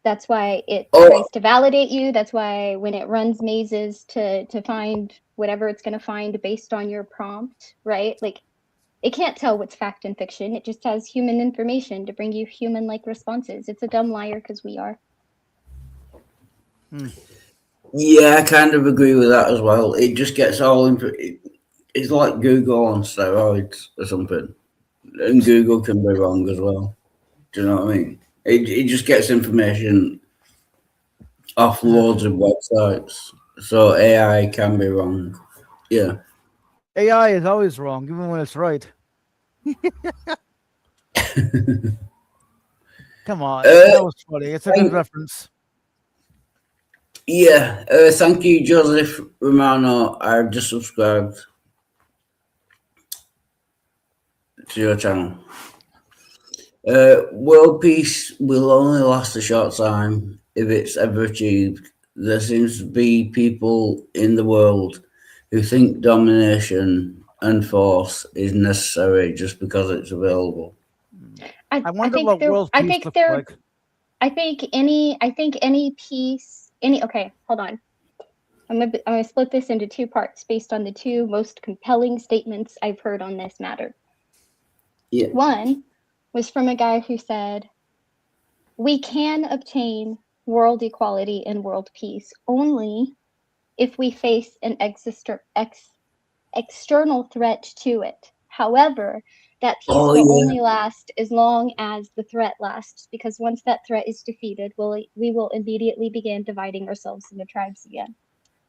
That's why it tries to validate you. That's why when it runs mazes to find whatever it's going to find based on your prompt, right? Like, it can't tell what's fact and fiction. It just has human information to bring you human-like responses. It's a dumb liar because we are. Yeah, I kind of agree with that as well. It just gets all it's like Google on steroids or something, and Google can be wrong as well. Do you know what I mean? It just gets information off loads of websites, so AI can be wrong. Yeah. AI is always wrong, even when it's right. Come on, that was funny. It's a good reference. Yeah, thank you, Joseph Romano. I've just subscribed to your channel. World peace will only last a short time if it's ever achieved. There seems to be people in the world who think domination and force is necessary just because it's available. I wonder what world peace looks like. I think any peace, okay, hold on. I'm gonna split this into two parts based on the two most compelling statements I've heard on this matter. Yeah. One was from a guy who said, we can obtain world equality and world peace only if we face an external threat to it. However, that peace will only last as long as the threat lasts, because once that threat is defeated, we will immediately begin dividing ourselves into tribes again.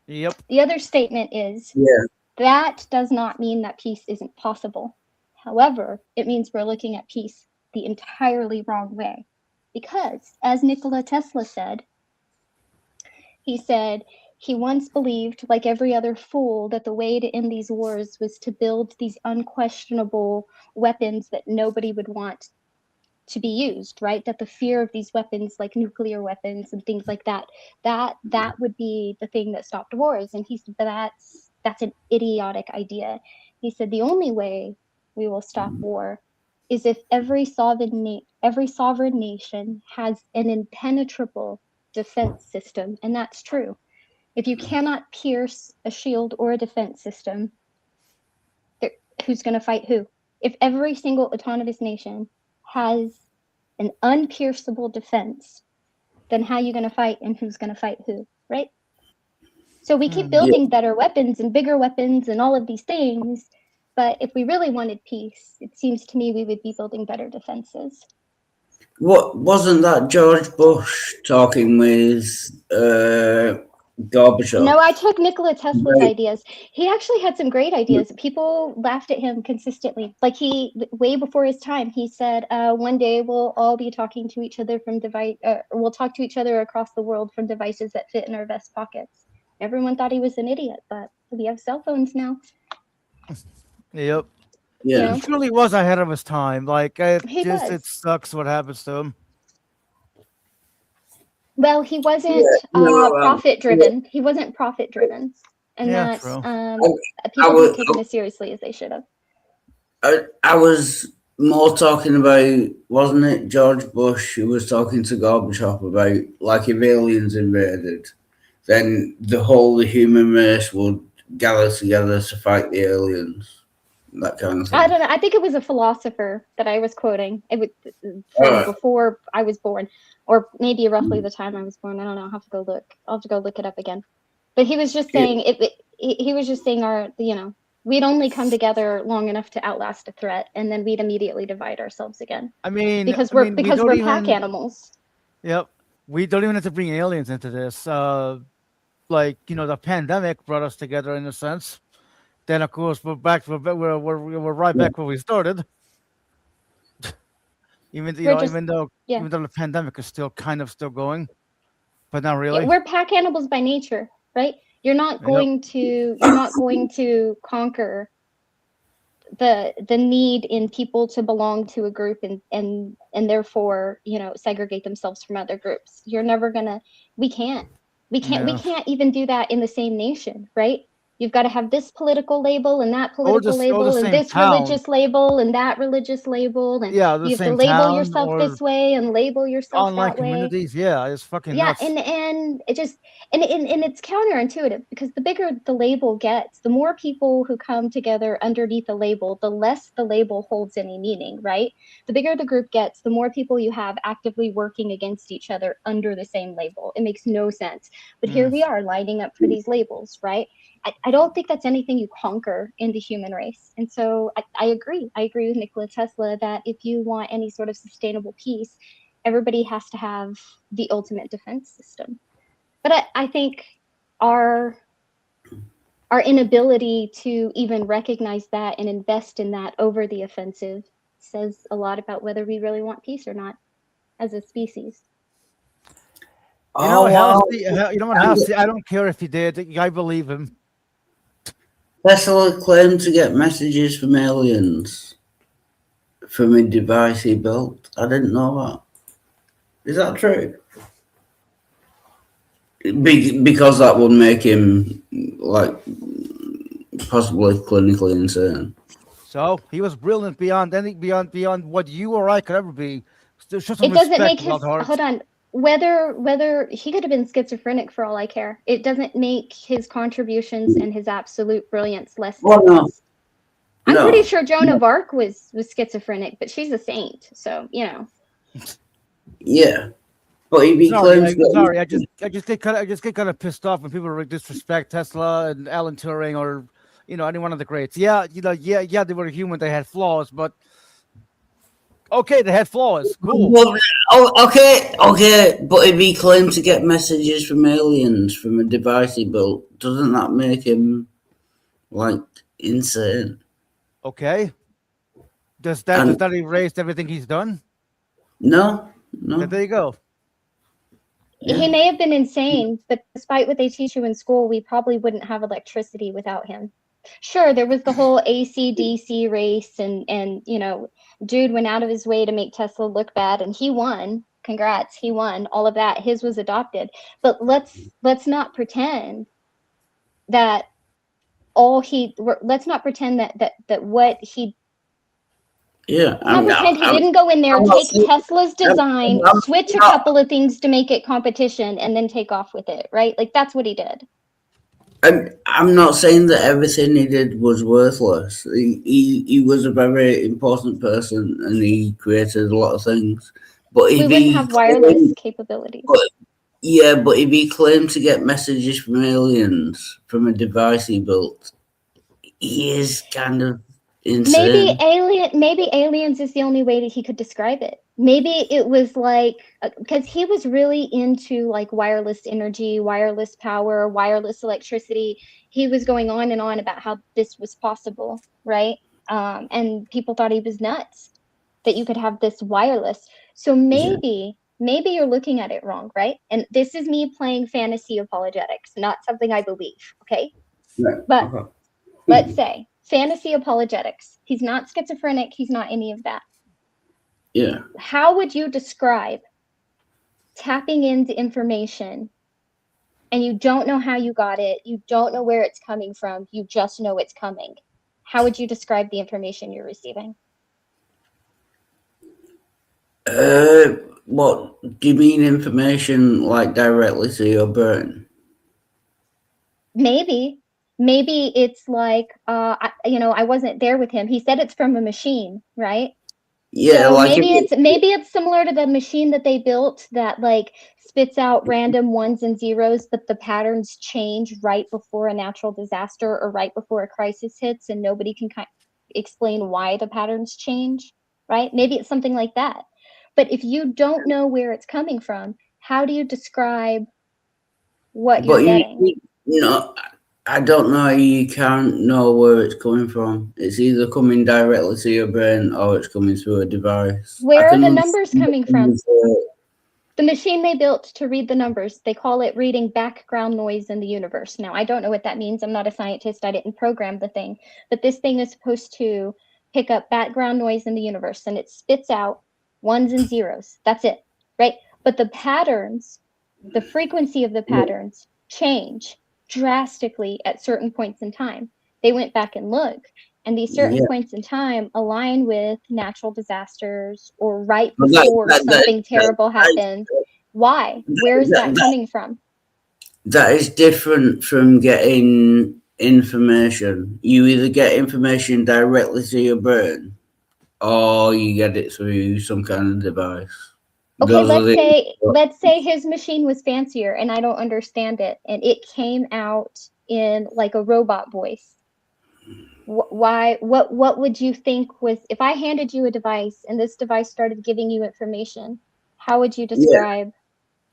Yep. The other statement is, that does not mean that peace isn't possible. However, it means we're looking at peace the entirely wrong way. Because, as Nikola Tesla said, he said he once believed, like every other fool, that the way to end these wars was to build these unquestionable weapons that nobody would want to be used, right? That the fear of these weapons, like nuclear weapons and things like that would be the thing that stopped wars. And he said that's an idiotic idea. He said the only way we will stop war is if every sovereign nation has an impenetrable defense system, and that's true. If you cannot pierce a shield or a defense system, who's going to fight who? If every single autonomous nation has an unpierceable defense, then how are you going to fight, and who's going to fight who, right? So we keep building better weapons and bigger weapons and all of these things, but if we really wanted peace, it seems to me we would be building better defenses. What wasn't that George Bush talking with Gorbachev? No, I took Nikola Tesla's ideas. He actually had some great ideas. People laughed at him consistently. Like way before his time, he said, one day we'll all be talking to each other from we'll talk to each other across the world from devices that fit in our vest pockets. Everyone thought he was an idiot, but we have cell phones now. Yep. Yeah. He truly was ahead of his time. Like, It sucks what happens to him. Well, he wasn't profit driven. He wasn't profit driven, and that's people weren't taking as seriously as they should have. I was more talking about, wasn't it George Bush who was talking to Gorbachev about, like, if aliens invaded, then the human race would gather together to fight the aliens. That kind of thing. I don't know. I think it was a philosopher that I was quoting. It was from before I was born, or maybe roughly the time I was born. I don't know. I'll have to go look. I'll have to go look it up again. But he was just saying he was just saying we'd only come together long enough to outlast a threat, and then we'd immediately divide ourselves again. I mean, because we're pack animals. Yep. We don't even have to bring aliens into this. Like, the pandemic brought us together in a sense. Then of course we're back. We're right back where we started. Even though the pandemic is still going, but not really. Yeah, we're pack animals by nature, right? You're not going to conquer the need in people to belong to a group and therefore segregate themselves from other groups. You're never gonna. We can't. We can't even do that in the same nation, right? You've got to have this political label and that political label and same this town. religious label and that religious label, and Yeah, the you have to same label town yourself or this way and label yourself online that way. communities. Yeah, it's fucking Yeah, nuts. and it just and it's counterintuitive, because the bigger the label gets, the more people who come together underneath a label, the less the label holds any meaning, right? The bigger the group gets, the more people you have actively working against each other under the same label. It makes no sense. But here we are lining up for these labels, right? I don't think that's anything you conquer in the human race. And so I agree. I agree with Nikola Tesla that if you want any sort of sustainable peace, everybody has to have the ultimate defense system. But I think our inability to even recognize that and invest in that over the offensive says a lot about whether we really want peace or not as a species. You know, Oh, wow. you know what, Halsey? I don't care if he did. I believe him. Tesla claimed to get messages from aliens from a device he built. I didn't know that. Is that true? Because that would make him like possibly clinically insane. So he was brilliant beyond what you or I could ever be. Show some It doesn't respect, make his Lockhart. hold on. Whether he could have been schizophrenic for all I care, it doesn't make his contributions and his absolute brilliance less than Well, no. his. I'm No. pretty sure Joan of Arc was schizophrenic, but she's a saint, so you know. Yeah, but if he claims Sorry, I just get kind of pissed off when people disrespect Tesla and Alan Turing or any one of the greats. Yeah, they were human, they had flaws, but okay, they had flaws. Cool. Well, okay, but if he claimed to get messages from aliens from a device he built, doesn't that make him like insane? Okay. Does that erase everything he's done? No. There you go. He may have been insane, but despite what they teach you in school, we probably wouldn't have electricity without him. Sure, there was the whole AC/DC race, and dude went out of his way to make Tesla look bad, and he won. Congrats, he won. All of that, his was adopted. But let's not pretend that let's not pretend that what he. Yeah, Pretend he didn't go in there, take Tesla's design, switch a couple of things to make it competition, and then take off with it, right? Like that's what he did. I'm not saying that everything he did was worthless. He was a very important person, and he created a lot of things. But we wouldn't have wireless capabilities. But if he claimed to get messages from aliens from a device he built, he is kind of insane. Maybe aliens is the only way that he could describe it. Maybe it was like, because he was really into like wireless energy, wireless power, wireless electricity. He was going on and on about how this was possible, right? And people thought he was nuts that you could have this wireless. So maybe you're looking at it wrong, right? And this is me playing fantasy apologetics, not something I believe, okay? Right. But let's say fantasy apologetics. He's not schizophrenic. He's not any of that. Yeah. How would you describe tapping into information and you don't know how you got it? You don't know where it's coming from. You just know it's coming. How would you describe the information you're receiving? What do you mean information like directly to your brain? Maybe it's like, I wasn't there with him. He said it's from a machine, right? Yeah, so like maybe it's similar to the machine that they built that like spits out random ones and zeros, but the patterns change right before a natural disaster or right before a crisis hits, and nobody can explain why the patterns change, right? Maybe it's something like that. But if you don't know where it's coming from, how do you describe what you're getting? I don't know. You can't know where it's coming from. It's either coming directly to your brain or it's coming through a device. Where are the numbers coming from? The machine they built to read the numbers, they call it reading background noise in the universe. Now, I don't know what that means. I'm not a scientist. I didn't program the thing. But this thing is supposed to pick up background noise in the universe, and it spits out ones and zeros. That's it, right? But the patterns the frequency of the patterns change drastically at certain points in time. They went back and looked, and these certain points in time align with natural disasters or right before something terrible happened. Why? Where is that coming from? That is different from getting information. You either get information directly to your brain, or you get it through some kind of device. Okay, let's say his machine was fancier and I don't understand it, and it came out in like a robot voice. Why? What would you think was, if I handed you a device and this device started giving you information? How would you describe?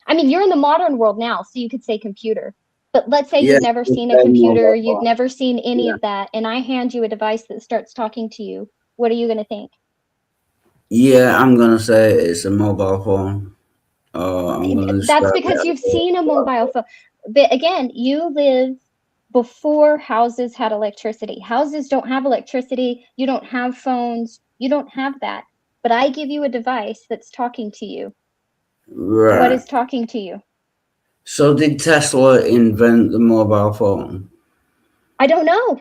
I mean, you're in the modern world now, so you could say computer. But let's say you've never seen a computer, you've never seen any of that, and I hand you a device that starts talking to you. What are you going to think? Yeah, I'm gonna say it's a mobile phone. That's because you've seen a mobile phone. But again, you live before houses had electricity. Houses don't have electricity. You don't have phones. You don't have that. But I give you a device that's talking to you. Right. What is talking to you? So did Tesla invent the mobile phone? I don't know.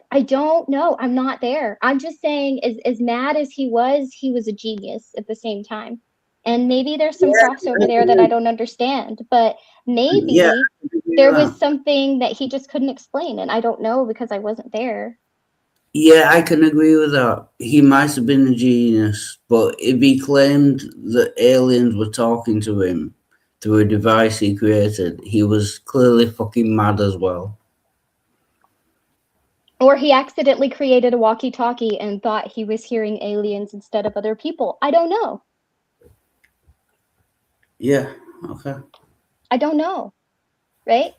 I'm not there. I'm just saying, as mad as he was a genius at the same time. And maybe there's some crossover there that I don't understand. But maybe there was something that he just couldn't explain. And I don't know because I wasn't there. Yeah, I can agree with that. He might have been a genius, but if he claimed that aliens were talking to him through a device he created, he was clearly fucking mad as well. Or he accidentally created a walkie-talkie and thought he was hearing aliens instead of other people. I don't know. Yeah, okay. I don't know, right?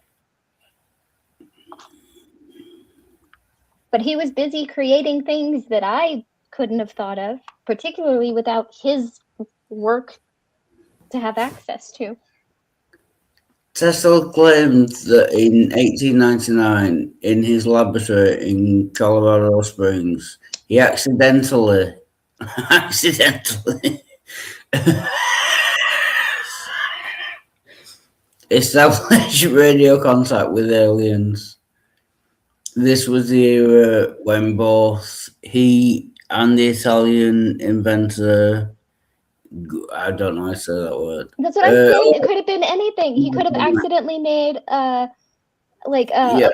But he was busy creating things that I couldn't have thought of, particularly without his work to have access to. Tesla claimed that in 1899, in his laboratory in Colorado Springs, he accidentally established radio contact with aliens. This was the era when both he and the Italian inventor, I don't know how to say that word. That's what I'm saying. It could have been anything. He could have accidentally made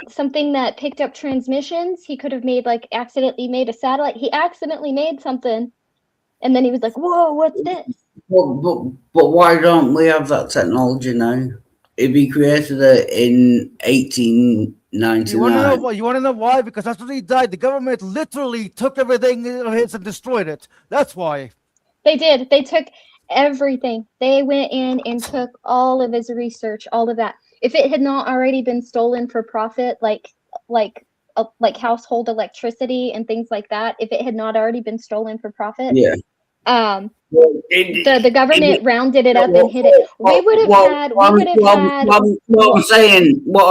something that picked up transmissions. He could have made accidentally made a satellite. He accidentally made something, and then he was like, "Whoa, what's this?" But why don't we have that technology now? If he created it in 1899. You want to know why? Because after he died, the government literally took everything of his and destroyed it. That's why. They did. They took everything. They went in and took all of his research, all of that. If it had not already been stolen for profit, like household electricity and things like that, if it had not already been stolen for profit, the government rounded it up and hid it. What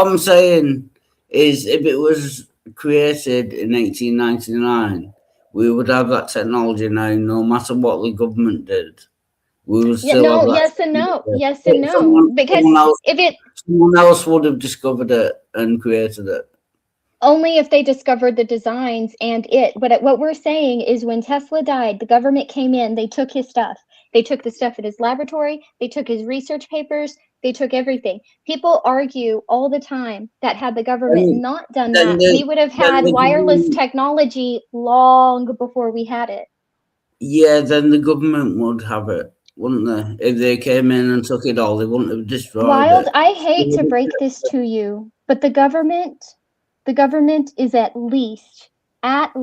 I'm saying is, if it was created in 1899, we would have that technology now, no matter what the government did. We would still have that. Yes and no. Because someone else would have discovered it and created it. Only if they discovered the designs and it. But what we're saying is, when Tesla died, the government came in, they took his stuff. They took the stuff in his laboratory, they took his research papers, they took everything. People argue all the time that had the government not done that, we would have had wireless technology long before we had it. Yeah, then the government would have it, wouldn't they? If they came in and took it all, they wouldn't have destroyed Wild, it. I hate to break this to you, but the government is at least. I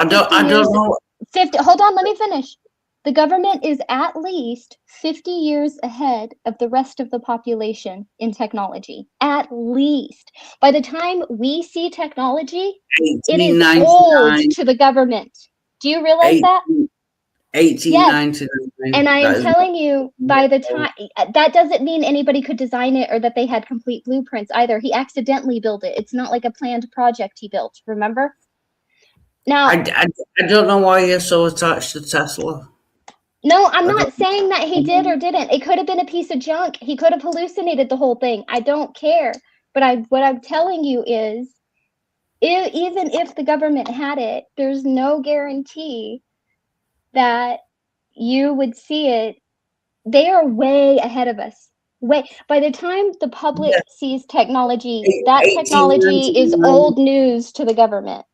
don't know. 50. Hold on, let me finish. The government is at least 50 years ahead of the rest of the population in technology. At least. By the time we see technology, it is old to the government. Do you realize that? 1899. Yes. And I am telling you, by the time, that doesn't mean anybody could design it or that they had complete blueprints either. He accidentally built it. It's not like a planned project he built, remember? Now, I don't know why you're so attached to Tesla. No, I'm not saying that he did or didn't. It could have been a piece of junk. He could have hallucinated the whole thing. I don't care. But what I'm telling you is, even if the government had it, there's no guarantee that you would see it. They are way ahead of us. By the time the public sees technology, that technology is 1899. old news to the government.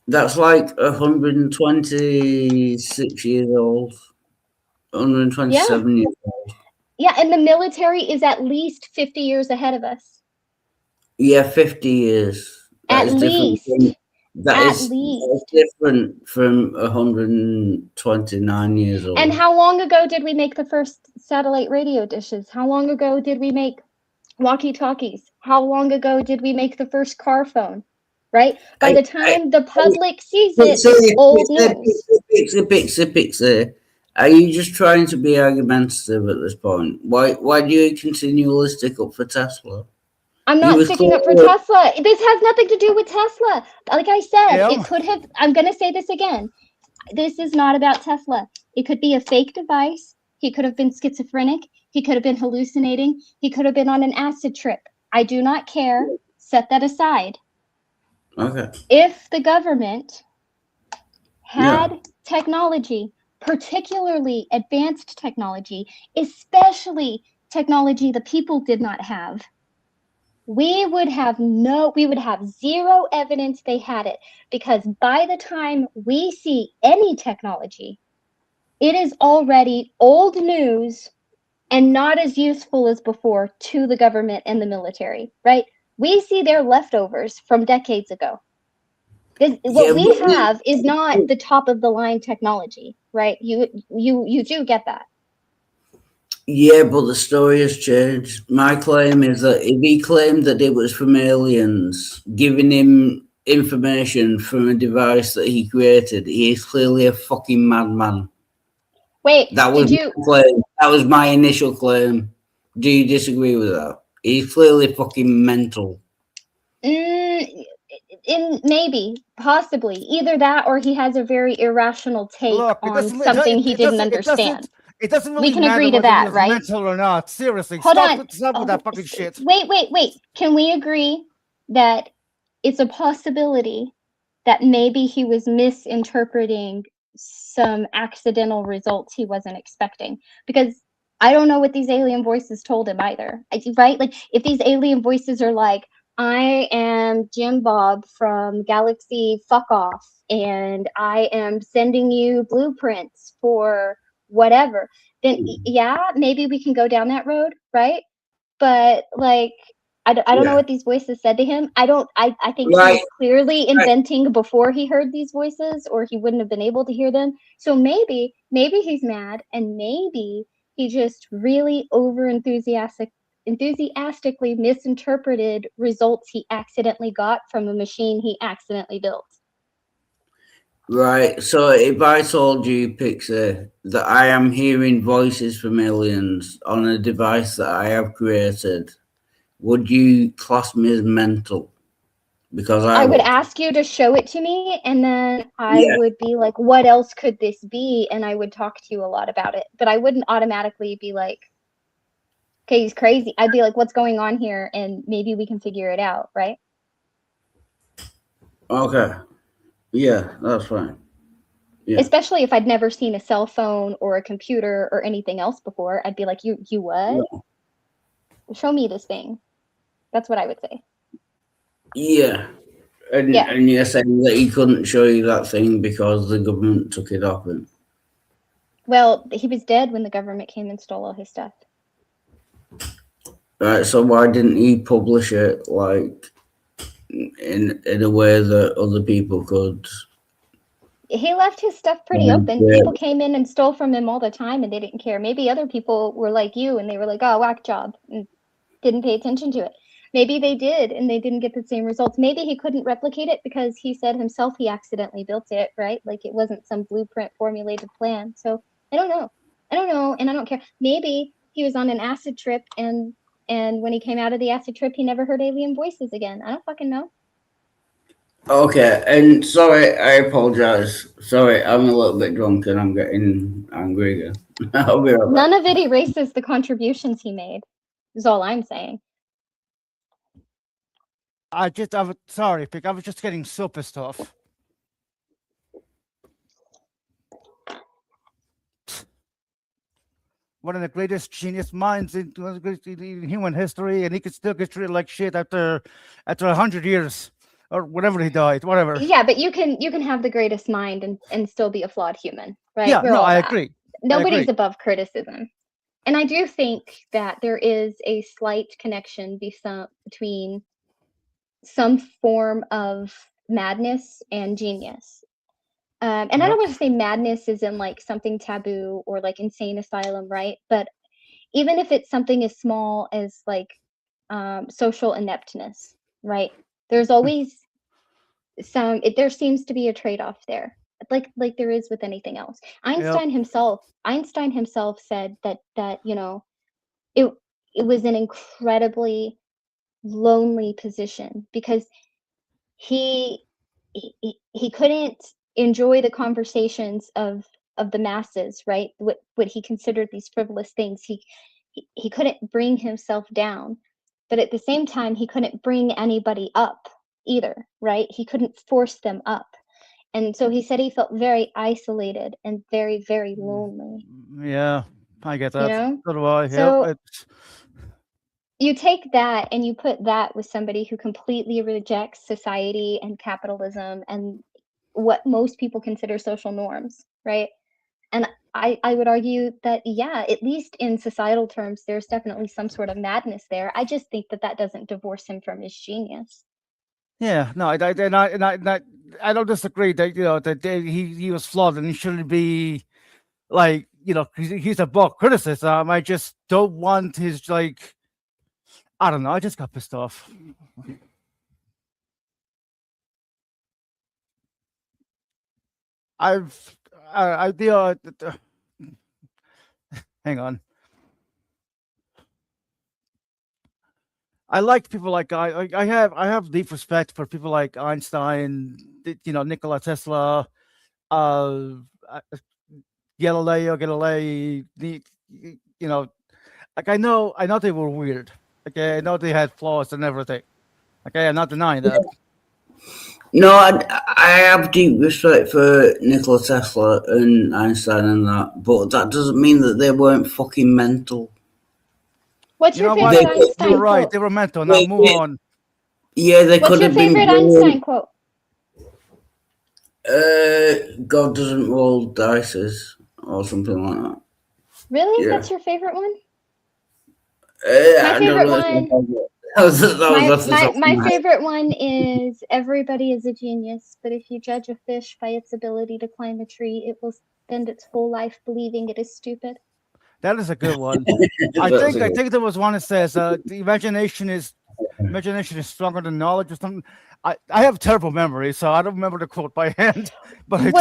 That's like 126 years old. 127 years old. Yeah, and the military is at least 50 years ahead of us. Yeah, 50 years. At least. That is different from 129 years old. And how long ago did we make the first satellite radio dishes? How long ago did we make walkie-talkies? How long ago did we make the first car phone? Right? By the time the public sees it, it's old news. Pixie. Are you just trying to be argumentative at this point? Why do you continually stick up for Tesla? I'm not sticking up for Tesla. This has nothing to do with Tesla. Like I said, it could have. I'm going to say this again. This is not about Tesla. It could be a fake device. He could have been schizophrenic. He could have been hallucinating. He could have been on an acid trip. I do not care. Set that aside. Okay. If the government had technology, particularly advanced technology, especially technology the people did not have, we would have zero evidence they had it, because by the time we see any technology, it is already old news and not as useful as before to the government and the military, right? We see their leftovers from decades ago. What we have is not the top of the line technology, right? You do get that. Yeah, but the story has changed. My claim is that if he claimed that it was from aliens giving him information from a device that he created, he is clearly a fucking madman. Wait, that was my claim. That was my initial claim. Do you disagree with that? He's clearly fucking mental. Maybe, possibly, either that or he has a very irrational take on something he didn't understand. It doesn't really we can matter agree to whether that, he's right? mental or not. Seriously, Hold stop on. with that fucking shit. Wait. Can we agree that it's a possibility that maybe he was misinterpreting some accidental results he wasn't expecting? Because I don't know what these alien voices told him either, right? Like, if these alien voices are like, I am Jim Bob from Galaxy Fuck Off, and I am sending you blueprints for whatever, then yeah, maybe we can go down that road, right? But like, I don't know what these voices said to him. I think he was clearly inventing before he heard these voices, or he wouldn't have been able to hear them. So maybe he's mad, and maybe he just really enthusiastically misinterpreted results he accidentally got from a machine he accidentally built. Right. So if I told you, Pixie, that I am hearing voices from aliens on a device that I have created, would you class me as mental? Because I would ask you to show it to me, and then I would be like, what else could this be? And I would talk to you a lot about it. But I wouldn't automatically be like, okay, he's crazy. I'd be like, what's going on here? And maybe we can figure it out, right? Okay. Yeah, that's fine. Yeah. Especially if I'd never seen a cell phone or a computer or anything else before. I'd be like, you what? Yeah. Show me this thing. That's what I would say. Yeah. And you're saying that he couldn't show you that thing because the government took it off him? Well, he was dead when the government came and stole all his stuff. Right, so why didn't he publish it, like, in a way that other people could? He left his stuff pretty open. People came in and stole from him all the time, and they didn't care. Maybe other people were like you, and they were like, oh, whack job, and didn't pay attention to it. Maybe they did, and they didn't get the same results. Maybe he couldn't replicate it because he said himself he accidentally built it, right? Like, it wasn't some blueprint formulated plan. So I don't know, and I don't care. Maybe he was on an acid trip, and when he came out of the acid trip, he never heard alien voices again. I don't fucking know. Okay, and sorry, I apologize. Sorry, I'm a little bit drunk and I'm getting angry again. I'll be right back. None of it erases the contributions he made. Is all I'm saying. I was sorry, Pick. I was just getting so pissed off. One of the greatest genius minds in human history, and he could still get treated like shit after 100 years or whenever he died, whatever. Yeah, but you can have the greatest mind and still be a flawed human, right? Yeah, We're no, all I that. agree. Nobody's agree. above criticism. And I do think that there is a slight connection between some form of madness and genius. And I don't want to say madness is in like something taboo or like insane asylum, right? But even if it's something as small as like social ineptness, right? There's always there seems to be a trade-off there, like there is with anything else. Einstein himself said that you know it was an incredibly lonely position because he couldn't enjoy the conversations of the masses, right? What he considered these frivolous things. He couldn't bring himself down, but at the same time he couldn't bring anybody up either, right? He couldn't force them up. And so he said he felt very isolated and very, very lonely. Yeah, I get that. You know? So do I. So Yep, you take that and you put that with somebody who completely rejects society and capitalism and what most people consider social norms, right? And I would argue that, yeah, at least in societal terms, there's definitely some sort of madness there. I just think that doesn't divorce him from his genius. Yeah, no, I don't disagree that that he was flawed and he shouldn't be like he's above criticism. I just don't want his like I don't know. I just got pissed off. I hang on. I like people like I have deep respect for people like Einstein, Nikola Tesla, Galilei, like I know they were weird. Okay, I know they had flaws and everything. Okay, I'm not denying that. No, I have deep respect for Nikola Tesla and Einstein and that, but that doesn't mean that they weren't fucking mental. What's your favorite Einstein You're right, quote? they were mental. Now move on. Yeah, they What's could your have been. favorite Einstein quote? God doesn't roll dices or something like that. Really? Yeah. That's your favorite one? My favorite one. My favorite one is everybody is a genius, but if you judge a fish by its ability to climb a tree, it will spend its whole life believing it is stupid. That is a good one. I think there was one that says the imagination is stronger than knowledge or something. I have terrible memory, so I don't remember the quote by hand. But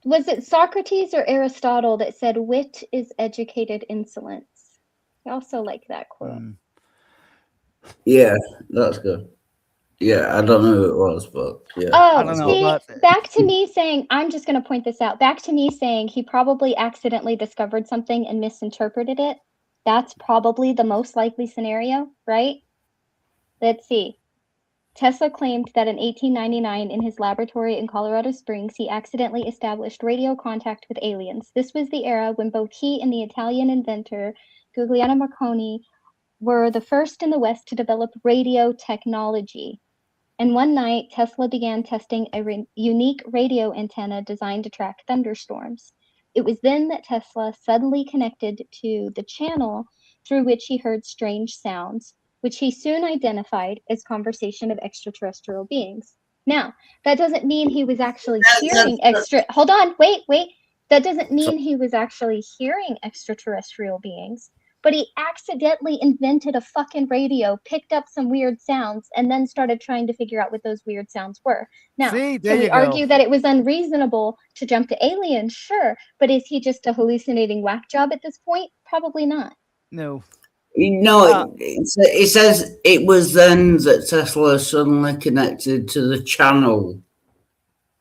was it Socrates or Aristotle that said wit is educated insolence? I also like that quote. Yeah, that's good. Yeah, I don't know who it was, but yeah. Oh, see, back to me saying, I'm just going to point this out. Back to me saying he probably accidentally discovered something and misinterpreted it. That's probably the most likely scenario, right? Let's see. Tesla claimed that in 1899 in his laboratory in Colorado Springs, he accidentally established radio contact with aliens. This was the era when both he and the Italian inventor Guglielmo Marconi were the first in the West to develop radio technology. And one night, Tesla began testing a unique radio antenna designed to track thunderstorms. It was then that Tesla suddenly connected to the channel through which he heard strange sounds, which he soon identified as conversation of extraterrestrial beings. Now, that doesn't mean he was actually hearing Hold on, wait. That doesn't mean he was actually hearing extraterrestrial beings. But he accidentally invented a fucking radio, picked up some weird sounds, and then started trying to figure out what those weird sounds were. Now, can we argue that it was unreasonable to jump to aliens? Sure. But is he just a hallucinating whack job at this point? Probably not. No. No, it says it was then that Tesla suddenly connected to the channel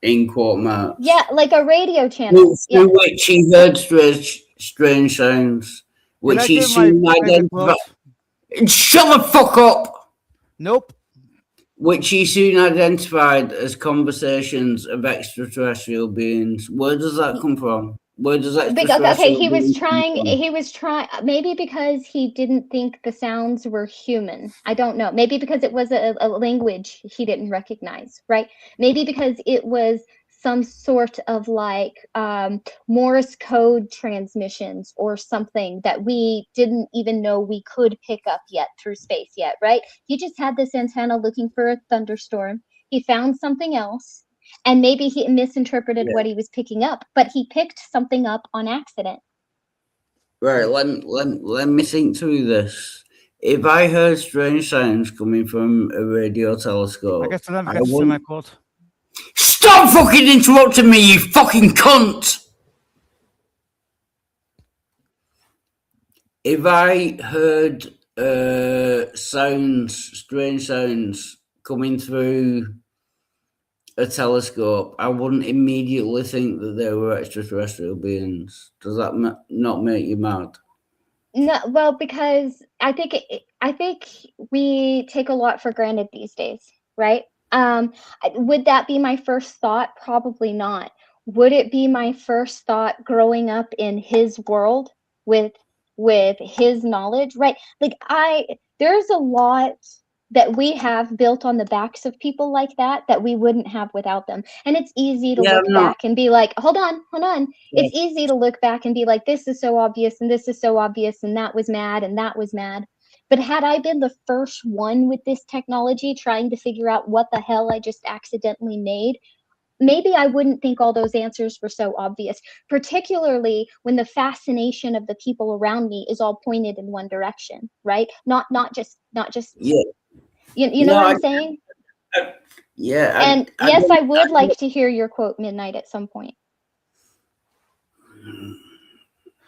in quote marks. Yeah, like a radio channel. Yeah. Through which he heard strange sounds, Can which I he give my soon favorite identified. quote? Shut the fuck up! Nope. Which he soon identified as conversations of extraterrestrial beings. Where does that come from? Where does Because okay, extraterrestrial beings come from? he was trying maybe because he didn't think the sounds were human. I don't know. Maybe because it was a language he didn't recognize, right? Maybe because it was some sort of like Morse code transmissions or something that we didn't even know we could pick up yet through space yet, right? He just had this antenna looking for a thunderstorm. He found something else. And maybe he misinterpreted what he was picking up, but he picked something up on accident. Right, let me think through this. If I heard strange sounds coming from a radio telescope, I guess I never get to say my quote. Stop fucking interrupting me, you fucking cunt! If I heard strange sounds coming through a telescope, I wouldn't immediately think that they were extraterrestrial beings. Does that not make you mad? No, well, because I think we take a lot for granted these days, right? Would that be my first thought? Probably not. Would it be my first thought growing up in his world with his knowledge, right? Like there's a lot that we have built on the backs of people like that we wouldn't have without them. And it's easy to look back and be like, hold on. Yeah. It's easy to look back and be like, this is so obvious and this is so obvious and that was mad and that was mad. But had I been the first one with this technology trying to figure out what the hell I just accidentally made, maybe I wouldn't think all those answers were so obvious, particularly when the fascination of the people around me is all pointed in one direction, right? Not just yeah. You know what I'm saying? Yeah. And yes, I would like to hear your quote, Midnight, at some point.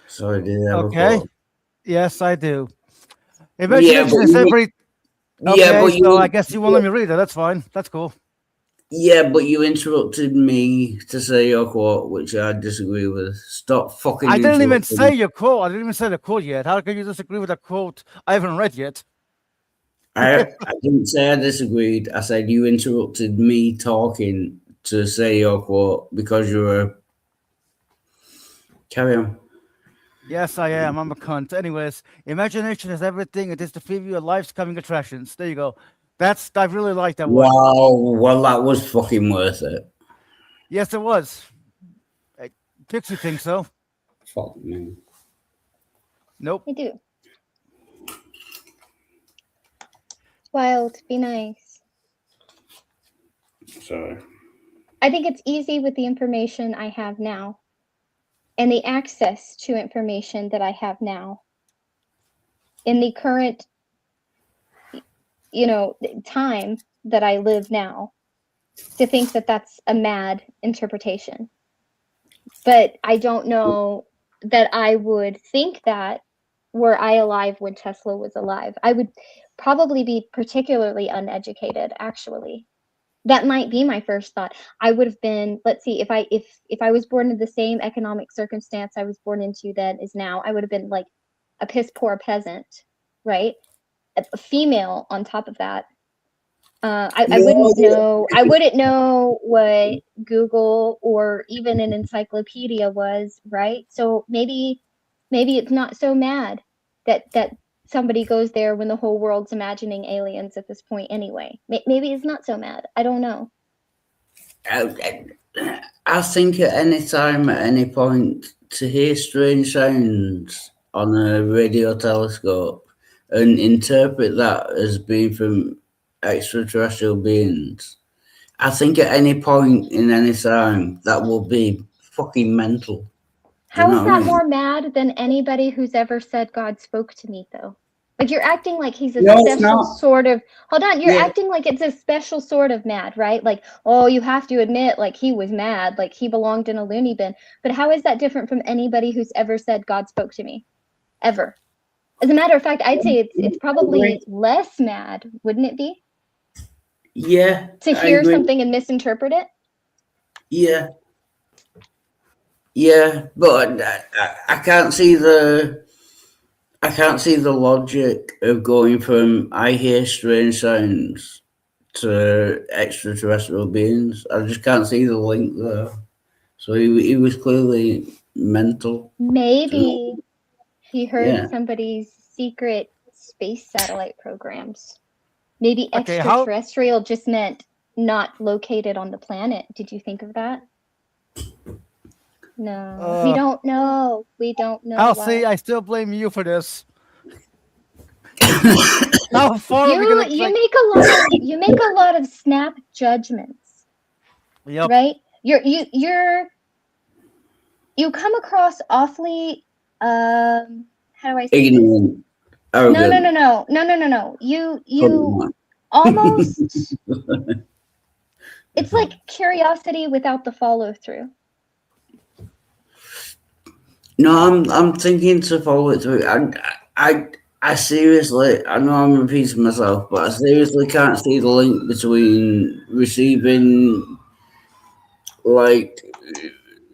Sorry, did I have a quote? Yes, I do. Imagination is every. Okay, so I guess you won't let me read it. That's fine. That's cool. Yeah, but you interrupted me to say your quote, which I disagree with. Stop fucking. I didn't even say your quote. I didn't even say the quote yet. How can you disagree with a quote I haven't read yet? I didn't say I disagreed. I said you interrupted me talking to say your quote because you were. Carry on. Yes, I am. I'm a cunt. Anyways, imagination is everything. It is the preview of life's coming attractions. There you go. I really like that one. Wow. Well, that was fucking worth it. Yes, it was. Pixie thinks so. Fuck me. Nope. I do. Wild, be nice. Sorry. I think it's easy with the information I have now and the access to information that I have now in the current, time that I live now, to think that that's a mad interpretation. But I don't know that I would think that were I alive when Tesla was alive. I would probably be particularly uneducated, actually. That might be my first thought. I would have been, let's see, if I was born in the same economic circumstance I was born into then as now, I would have been like a piss poor peasant, right? A female on top of that. I wouldn't know what Google or even an encyclopedia was, right? So maybe it's not so mad that somebody goes there when the whole world's imagining aliens at this point anyway. Maybe it's not so mad. I don't know. I think at any time, at any point, to hear strange sounds on a radio telescope and interpret that as being from extraterrestrial beings, I think at any point in any time, that will be fucking mental. How is that more mad than anybody who's ever said God spoke to me, though? Like, you're acting like he's a special sort of... Hold on, you're acting like it's a special sort of mad, right? Like, oh, you have to admit, like, he was mad, like he belonged in a loony bin. But how is that different from anybody who's ever said God spoke to me? Ever. As a matter of fact, I'd say it's probably less mad, wouldn't it be? Yeah, To I hear agree. something and misinterpret it? Yeah. Yeah, but I can't see the logic of going from I hear strange sounds to extraterrestrial beings. I just can't see the link there. So he was clearly mental. Maybe he heard Yeah. somebody's secret space satellite programs. Maybe Okay, how- extraterrestrial just meant not located on the planet. Did you think of that? No, we don't know. We don't know. I'll why. see. I still blame you for this. How far are we gonna? You make a lot of snap judgments, Yep. right? You come across awfully how do I say this? Ignorant. No. Arrogant. You almost it's like curiosity without the follow through. No, I'm thinking to follow it through. I seriously, I know I'm repeating myself, but I seriously can't see the link between receiving like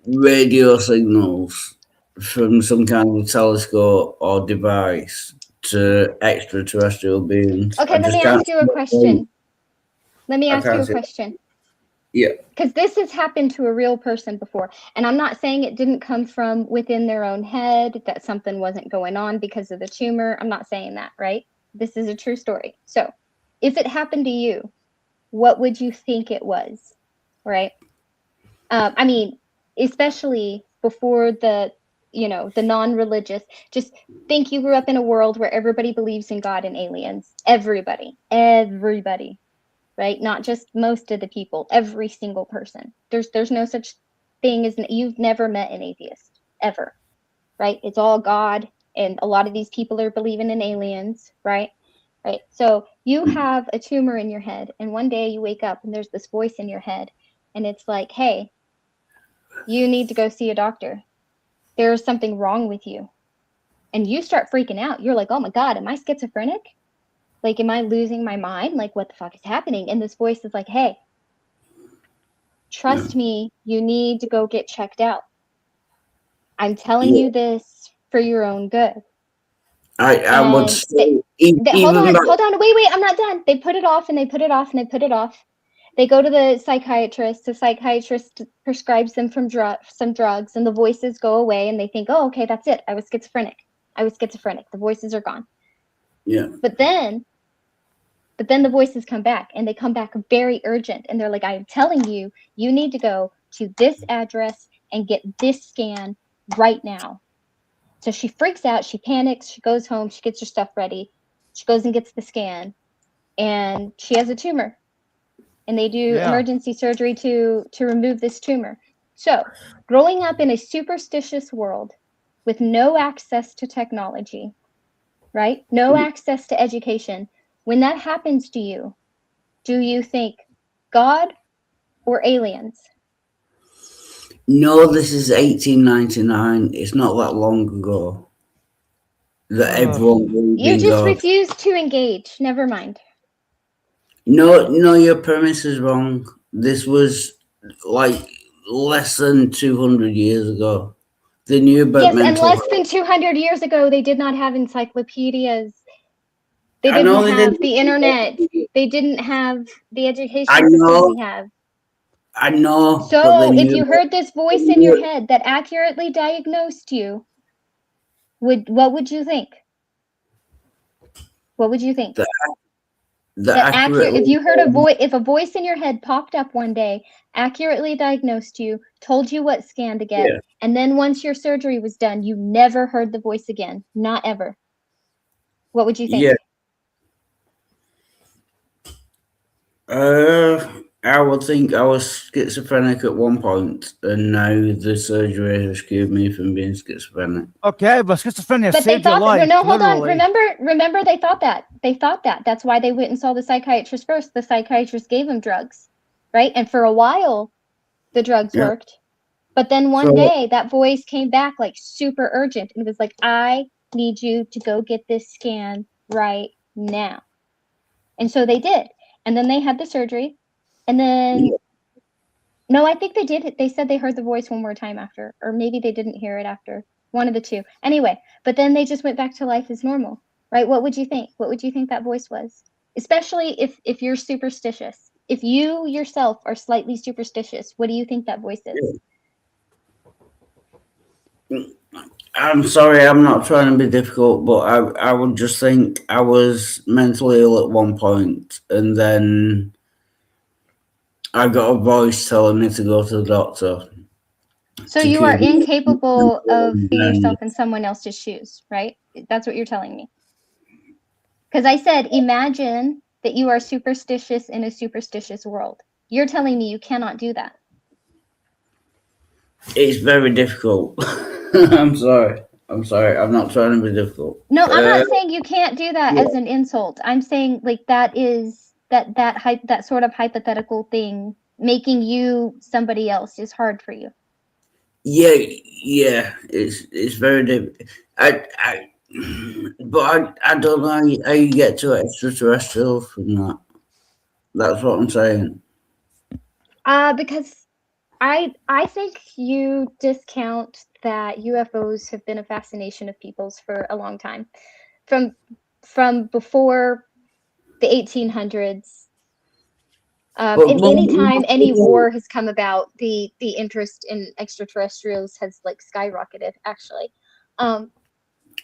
radio signals from some kind of telescope or device to extraterrestrial beings. Okay, let me ask you a question. Let me ask you a question. Yeah. Because this has happened to a real person before. And I'm not saying it didn't come from within their own head, that something wasn't going on because of the tumor. I'm not saying that, right? This is a true story. So if it happened to you, what would you think it was, right? I mean, especially before the non-religious, just think you grew up in a world where everybody believes in God and aliens. Everybody. Right? Not just most of the people, every single person. There's no such thing as you've never met an atheist ever, right? It's all God, and a lot of these people are believing in aliens, right? Right. So you have a tumor in your head, and one day you wake up and there's this voice in your head, and it's like, hey, you need to go see a doctor. There's something wrong with you. And you start freaking out. You're like, oh my God, am I schizophrenic? Like, am I losing my mind? Like, what the fuck is happening? And this voice is like, hey, trust me, you need to go get checked out. I'm telling you this for your own good. I would say hold on, wait, I'm not done. They put it off and they put it off and they put it off. They go to the psychiatrist prescribes them some drugs, and the voices go away, and they think, oh, okay, that's it. I was schizophrenic. The voices are gone. Yeah. But then the voices come back, and they come back very urgent, and they're like, I am telling you, you need to go to this address and get this scan right now. So she freaks out, she panics, she goes home, she gets her stuff ready, she goes and gets the scan, and she has a tumor. And they do emergency surgery to remove this tumor. So growing up in a superstitious world with no access to technology, right? No access to education. When that happens to you, do you think God or aliens? No, this is 1899. It's not that long ago that everyone believed You in just God. refused to engage. Never mind. No, your premise is wrong. This was like less than 200 years ago. They knew about Yes, and mental less than 200 years ago, they did not have encyclopedias. They I know didn't they have didn't. the internet. They didn't have the education I system know. we have. I know. but So they if knew you heard this voice in your head that accurately diagnosed you, what would you think? What would you think? If you heard if a voice in your head popped up one day, accurately diagnosed you, told you what scan to get, and then once your surgery was done, you never heard the voice again, not ever. What would you think? I would think I was schizophrenic at one point, and now the surgery has cured me from being schizophrenic. Okay, but schizophrenia But they saved your thought life. no, hold on. literally. Remember they thought that. That's why they went and saw the psychiatrist first. The psychiatrist gave him drugs, right? And for a while the drugs worked. But then one day that voice came back like super urgent and was like, I need you to go get this scan right now. And so they did. And then they had the surgery. And then, no, I think they did. They said they heard the voice one more time after, or maybe they didn't hear it after. One of the two. Anyway, but then they just went back to life as normal, right? What would you think? What would you think that voice was? Especially if you're superstitious. If you yourself are slightly superstitious, what do you think that voice is? I'm sorry, I'm not trying to be difficult, but I would just think I was mentally ill at one point, and then I got a voice telling me to go to the doctor. So you are incapable of putting yourself in someone else's shoes, right? That's what you're telling me. Because I said, imagine that you are superstitious in a superstitious world. You're telling me you cannot do that. It's very difficult. I'm sorry. I'm not trying to be difficult. No, I'm not saying you can't do that as an insult. I'm saying like that is that sort of hypothetical thing making you somebody else is hard for you. Yeah, it's very difficult. But I don't know how you get to extraterrestrials from that. That's what I'm saying. Because I think you discount that UFOs have been a fascination of people's for a long time, from before the 1800s. And anytime any war has come about, the interest in extraterrestrials has like skyrocketed. Actually,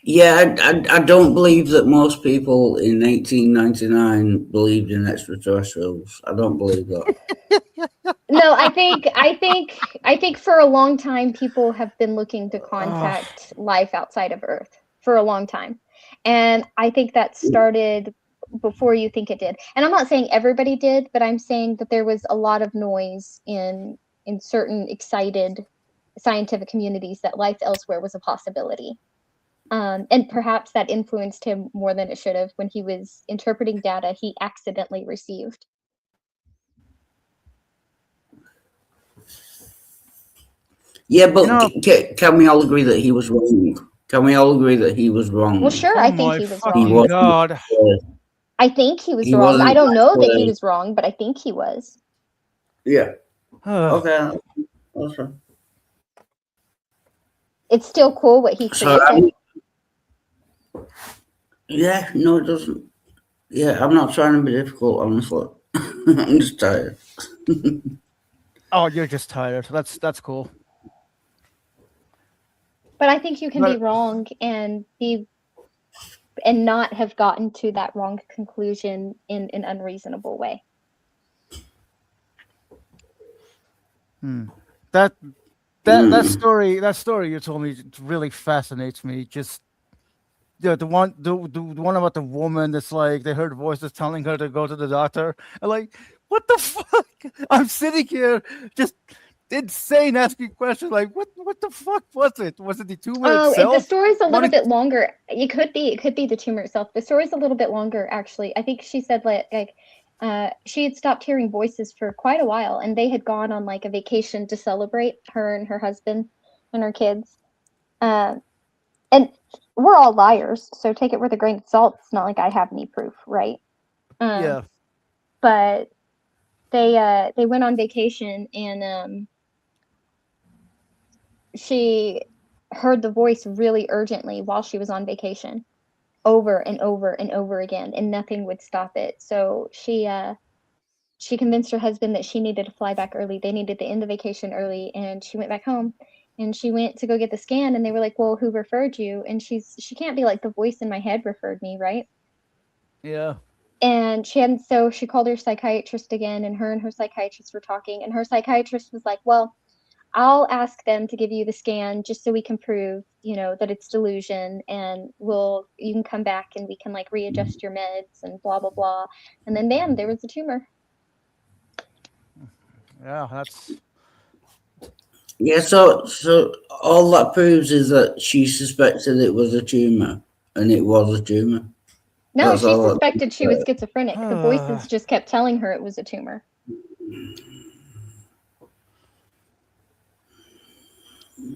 yeah, I don't believe that most people in 1899 believed in extraterrestrials. I don't believe that. No, I think for a long time people have been looking to contact life outside of Earth for a long time. And I think that started before you think it did. And I'm not saying everybody did, but I'm saying that there was a lot of noise in certain excited scientific communities that life elsewhere was a possibility. And perhaps that influenced him more than it should have when he was interpreting data he accidentally received. Yeah, but can we all agree that he was wrong? Can we all agree that he was wrong? Well, sure, I think he was wrong. Oh God. I think he was wrong. I don't know that he was wrong, but I think he was. Yeah. Okay. Awesome. It's still cool what he created. Yeah, no, it doesn't. Yeah, I'm not trying to be difficult, honestly. I'm just tired. Oh, you're just tired. That's cool. But I think you can be wrong and not have gotten to that wrong conclusion in an unreasonable way. That story you told me really fascinates me. Just the one about the woman that's like they heard voices telling her to go to the doctor. And like, what the fuck? I'm sitting here just insane asking questions like what the fuck was it? Was it the tumor itself? The story's a little bit longer. It could be the tumor itself. The story's a little bit longer actually. I think she said like she had stopped hearing voices for quite a while, and they had gone on like a vacation to celebrate, her and her husband and her kids. And we're all liars, so take it with a grain of salt. It's not like I have any proof, right? Yeah. But they went on vacation, and she heard the voice really urgently while she was on vacation, over and over and over again, and nothing would stop it. So she convinced her husband that she needed to fly back early. They needed to end the vacation early, and she went back home, and she went to go get the scan, and they were like, well, who referred you? And she can't be like, the voice in my head referred me, right? Yeah. And she called her psychiatrist again, and her psychiatrist were talking, and her psychiatrist was like, well, I'll ask them to give you the scan just so we can prove, that it's delusion, and you can come back and we can like readjust your meds and blah, blah, blah. And then bam, there was a tumor. Yeah, that's... Yeah, so all that proves is that she suspected it was a tumor, and it was a tumor. No, she suspected she was schizophrenic. The voices just kept telling her it was a tumor.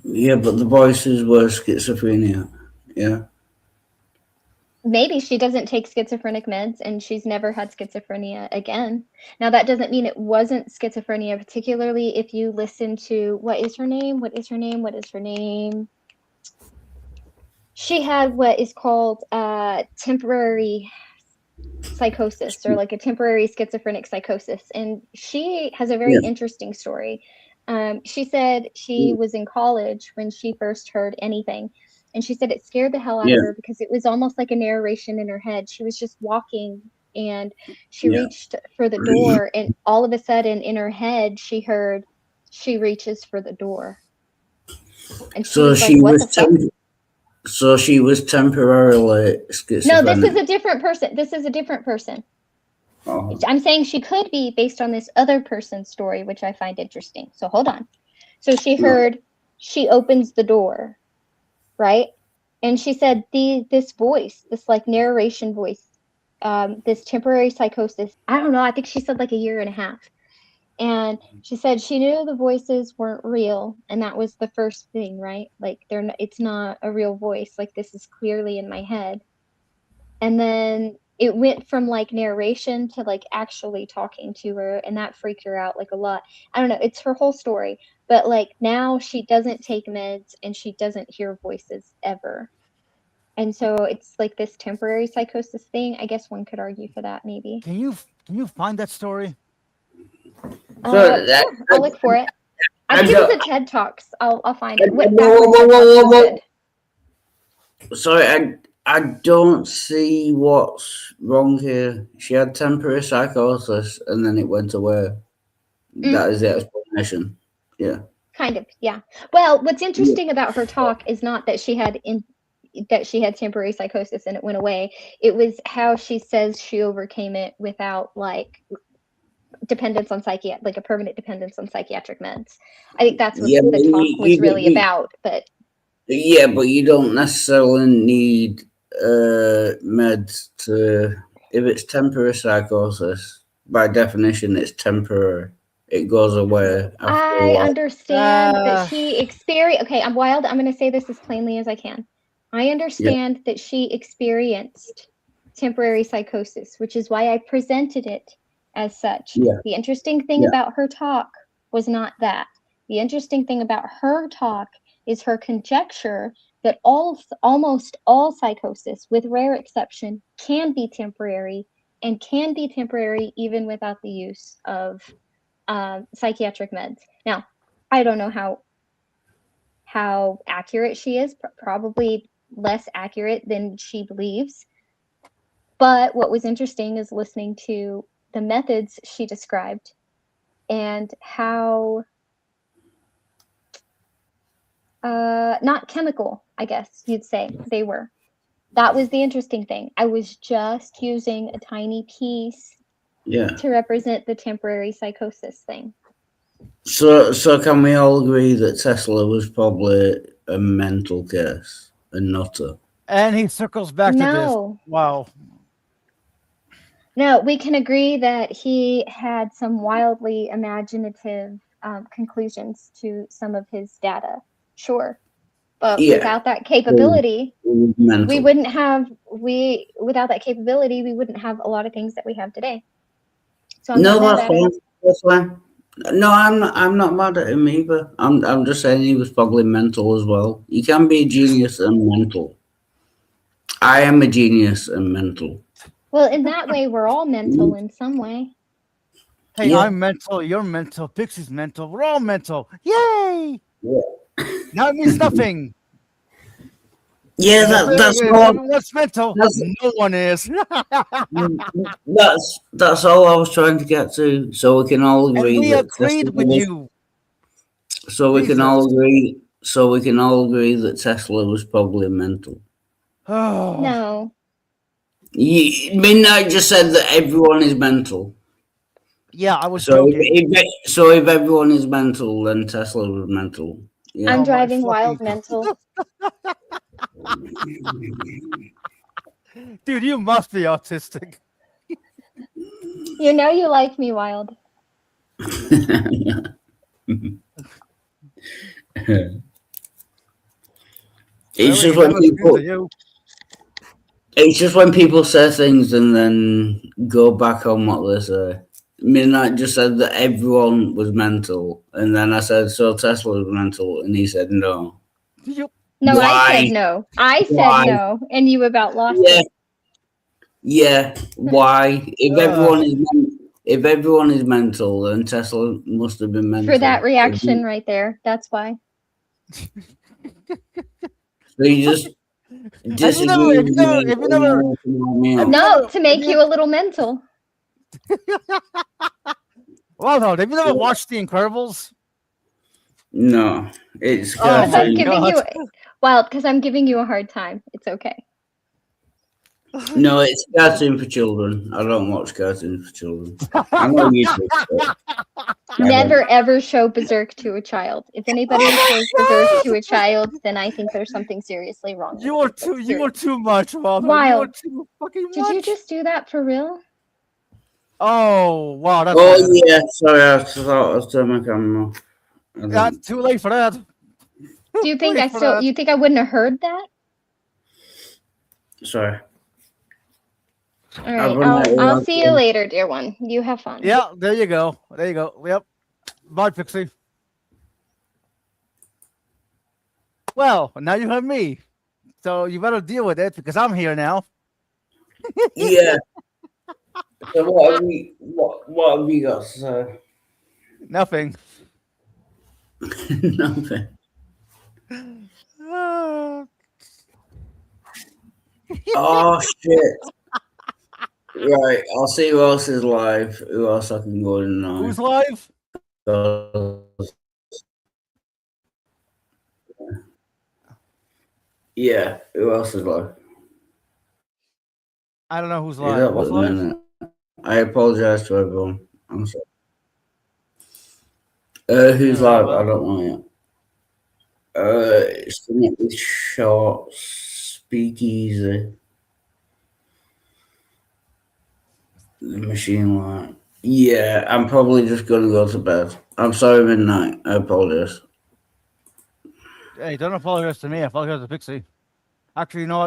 Yeah, but the voices were schizophrenia. Yeah. maybe she doesn't take schizophrenic meds and she's never had schizophrenia again. Now, that doesn't mean it wasn't schizophrenia, particularly if you listen to, what is her name? She had what is called temporary psychosis, or like a temporary schizophrenic psychosis. And she has a very interesting story. She said she was in college when she first heard anything. And she said it scared the hell out of her because it was almost like a narration in her head. She was just walking and she reached for the door, and all of a sudden in her head she heard, she reaches for the door. And she was like, what the fuck? So she was temporarily schizophrenic. No, this is a different person. Oh. I'm saying she could be based on this other person's story, which I find interesting. So hold on. So she heard, she opens the door, right? And she said this voice, this like narration voice, this temporary psychosis, I don't know, I think she said like a year and a half. And she said she knew the voices weren't real, and that was the first thing, right? Like it's not a real voice. Like, this is clearly in my head. And then it went from like narration to like actually talking to her, and that freaked her out like a lot. I don't know, it's her whole story, but like now she doesn't take meds and she doesn't hear voices ever. And so it's like this temporary psychosis thing. I guess one could argue for that, maybe. Can you find that story? So Sure, I'll look for it. I think it was a TED Talks. I'll find it. Whoa. Sorry, I don't see what's wrong here. She had temporary psychosis and then it went away. That is the explanation. Yeah. Kind of, yeah. Well, what's interesting about her talk is not that she had temporary psychosis and it went away. It was how she says she overcame it without like dependence on like a permanent dependence on psychiatric meds. I think that's what the talk was really about. But yeah, but you don't necessarily need meds to, if it's temporary psychosis, by definition it's temporary. It goes away. I understand that she experienced, okay, I'm wild. I'm going to say this as plainly as I can. I understand that she experienced temporary psychosis, which is why I presented it as such. Yeah. The interesting thing about her talk was not that. The interesting thing about her talk is her conjecture that almost all psychosis, with rare exception, can be temporary, and can be temporary even without the use of psychiatric meds. Now, I don't know how accurate she is, probably less accurate than she believes. But what was interesting is listening to the methods she described and how not chemical, I guess you'd say they were. That was the interesting thing. I was just using a tiny piece to represent the temporary psychosis thing. So can we all agree that Tesla was probably a mental case and not a... And he circles back to this. Wow. No, we can agree that he had some wildly imaginative conclusions to some of his data. Sure. But without that capability, we wouldn't have without that capability, we wouldn't have a lot of things that we have today. So that's fine. No, I'm not mad at him either. I'm just saying he was probably mental as well. You can be a genius and mental. I am a genius and mental. Well, in that way, we're all mental in some way. Hey, I'm mental. You're mental. Pixie's mental. We're all mental. Yay! Yeah. Now it means nothing. Yeah, that's all. What's mental? No one is. That's all I was trying to get to. So we can all agree. And we agreed with you. So we can all agree. So we can all agree that Tesla was probably mental. Oh. No. Midnight just said that everyone is mental. Yeah, I was joking. If everyone is mental, then Tesla was mental. Yeah. I'm driving wild mental. Dude, you must be autistic. You know you like me, Wild. It's just when people... It's just when people say things and then go back on what they say. Midnight just said that everyone was mental, and then I said, so Tesla was mental, and he said no. You, No, I Why? said no. I said Why? no, and you about lost Yeah. it. Yeah, why? If everyone is mental, then Tesla must have been mental. For that reaction right there. That's why. So you just Have disagree you with never- me have you never- and everything me up. No, to make you a little mental. well, no, have you never watched The Incredibles? No, it's Oh Because my I'm giving God. you well, because I'm giving you a hard time. It's okay. no, it's cartoon for children. I don't watch cartoons for children. I know you do. but Never ever show Berserk to a child. If anybody shows Berserk to a child, then I think there's something seriously wrong. You with are it. too. You are too much, Waldo. You are Wild. too fucking Did much. you just do that for real? Oh wow, that's Oh bad. yeah, sorry, I thought I was turning my camera off. I didn't. Not too late for that. Do you think Wait I for still? that. You think I wouldn't have heard that? Sorry. All right. run out of I'll lunch see you then. later, dear one. You have fun. Yeah, there you go. There you go. Yep. Bye, Pixie. Well, now you have me. So you better deal with it because I'm here now. Yeah. So what have you got to say? Nothing. Nothing. Oh shit. Right, I'll see who else is live. Who else I can go in now? Who's live? Yeah, who else is live? I don't know who's Yeah, live. that What's was a live? minute. I apologize to everyone. I'm sorry. Who's Yeah, live? well. I don't know yet. It's something with short speakeasy. The machine light. Yeah, I'm probably just gonna go to bed. I'm sorry, midnight. I apologize. Hey, don't apologize to me. I apologize to Pixie. Actually, you know what?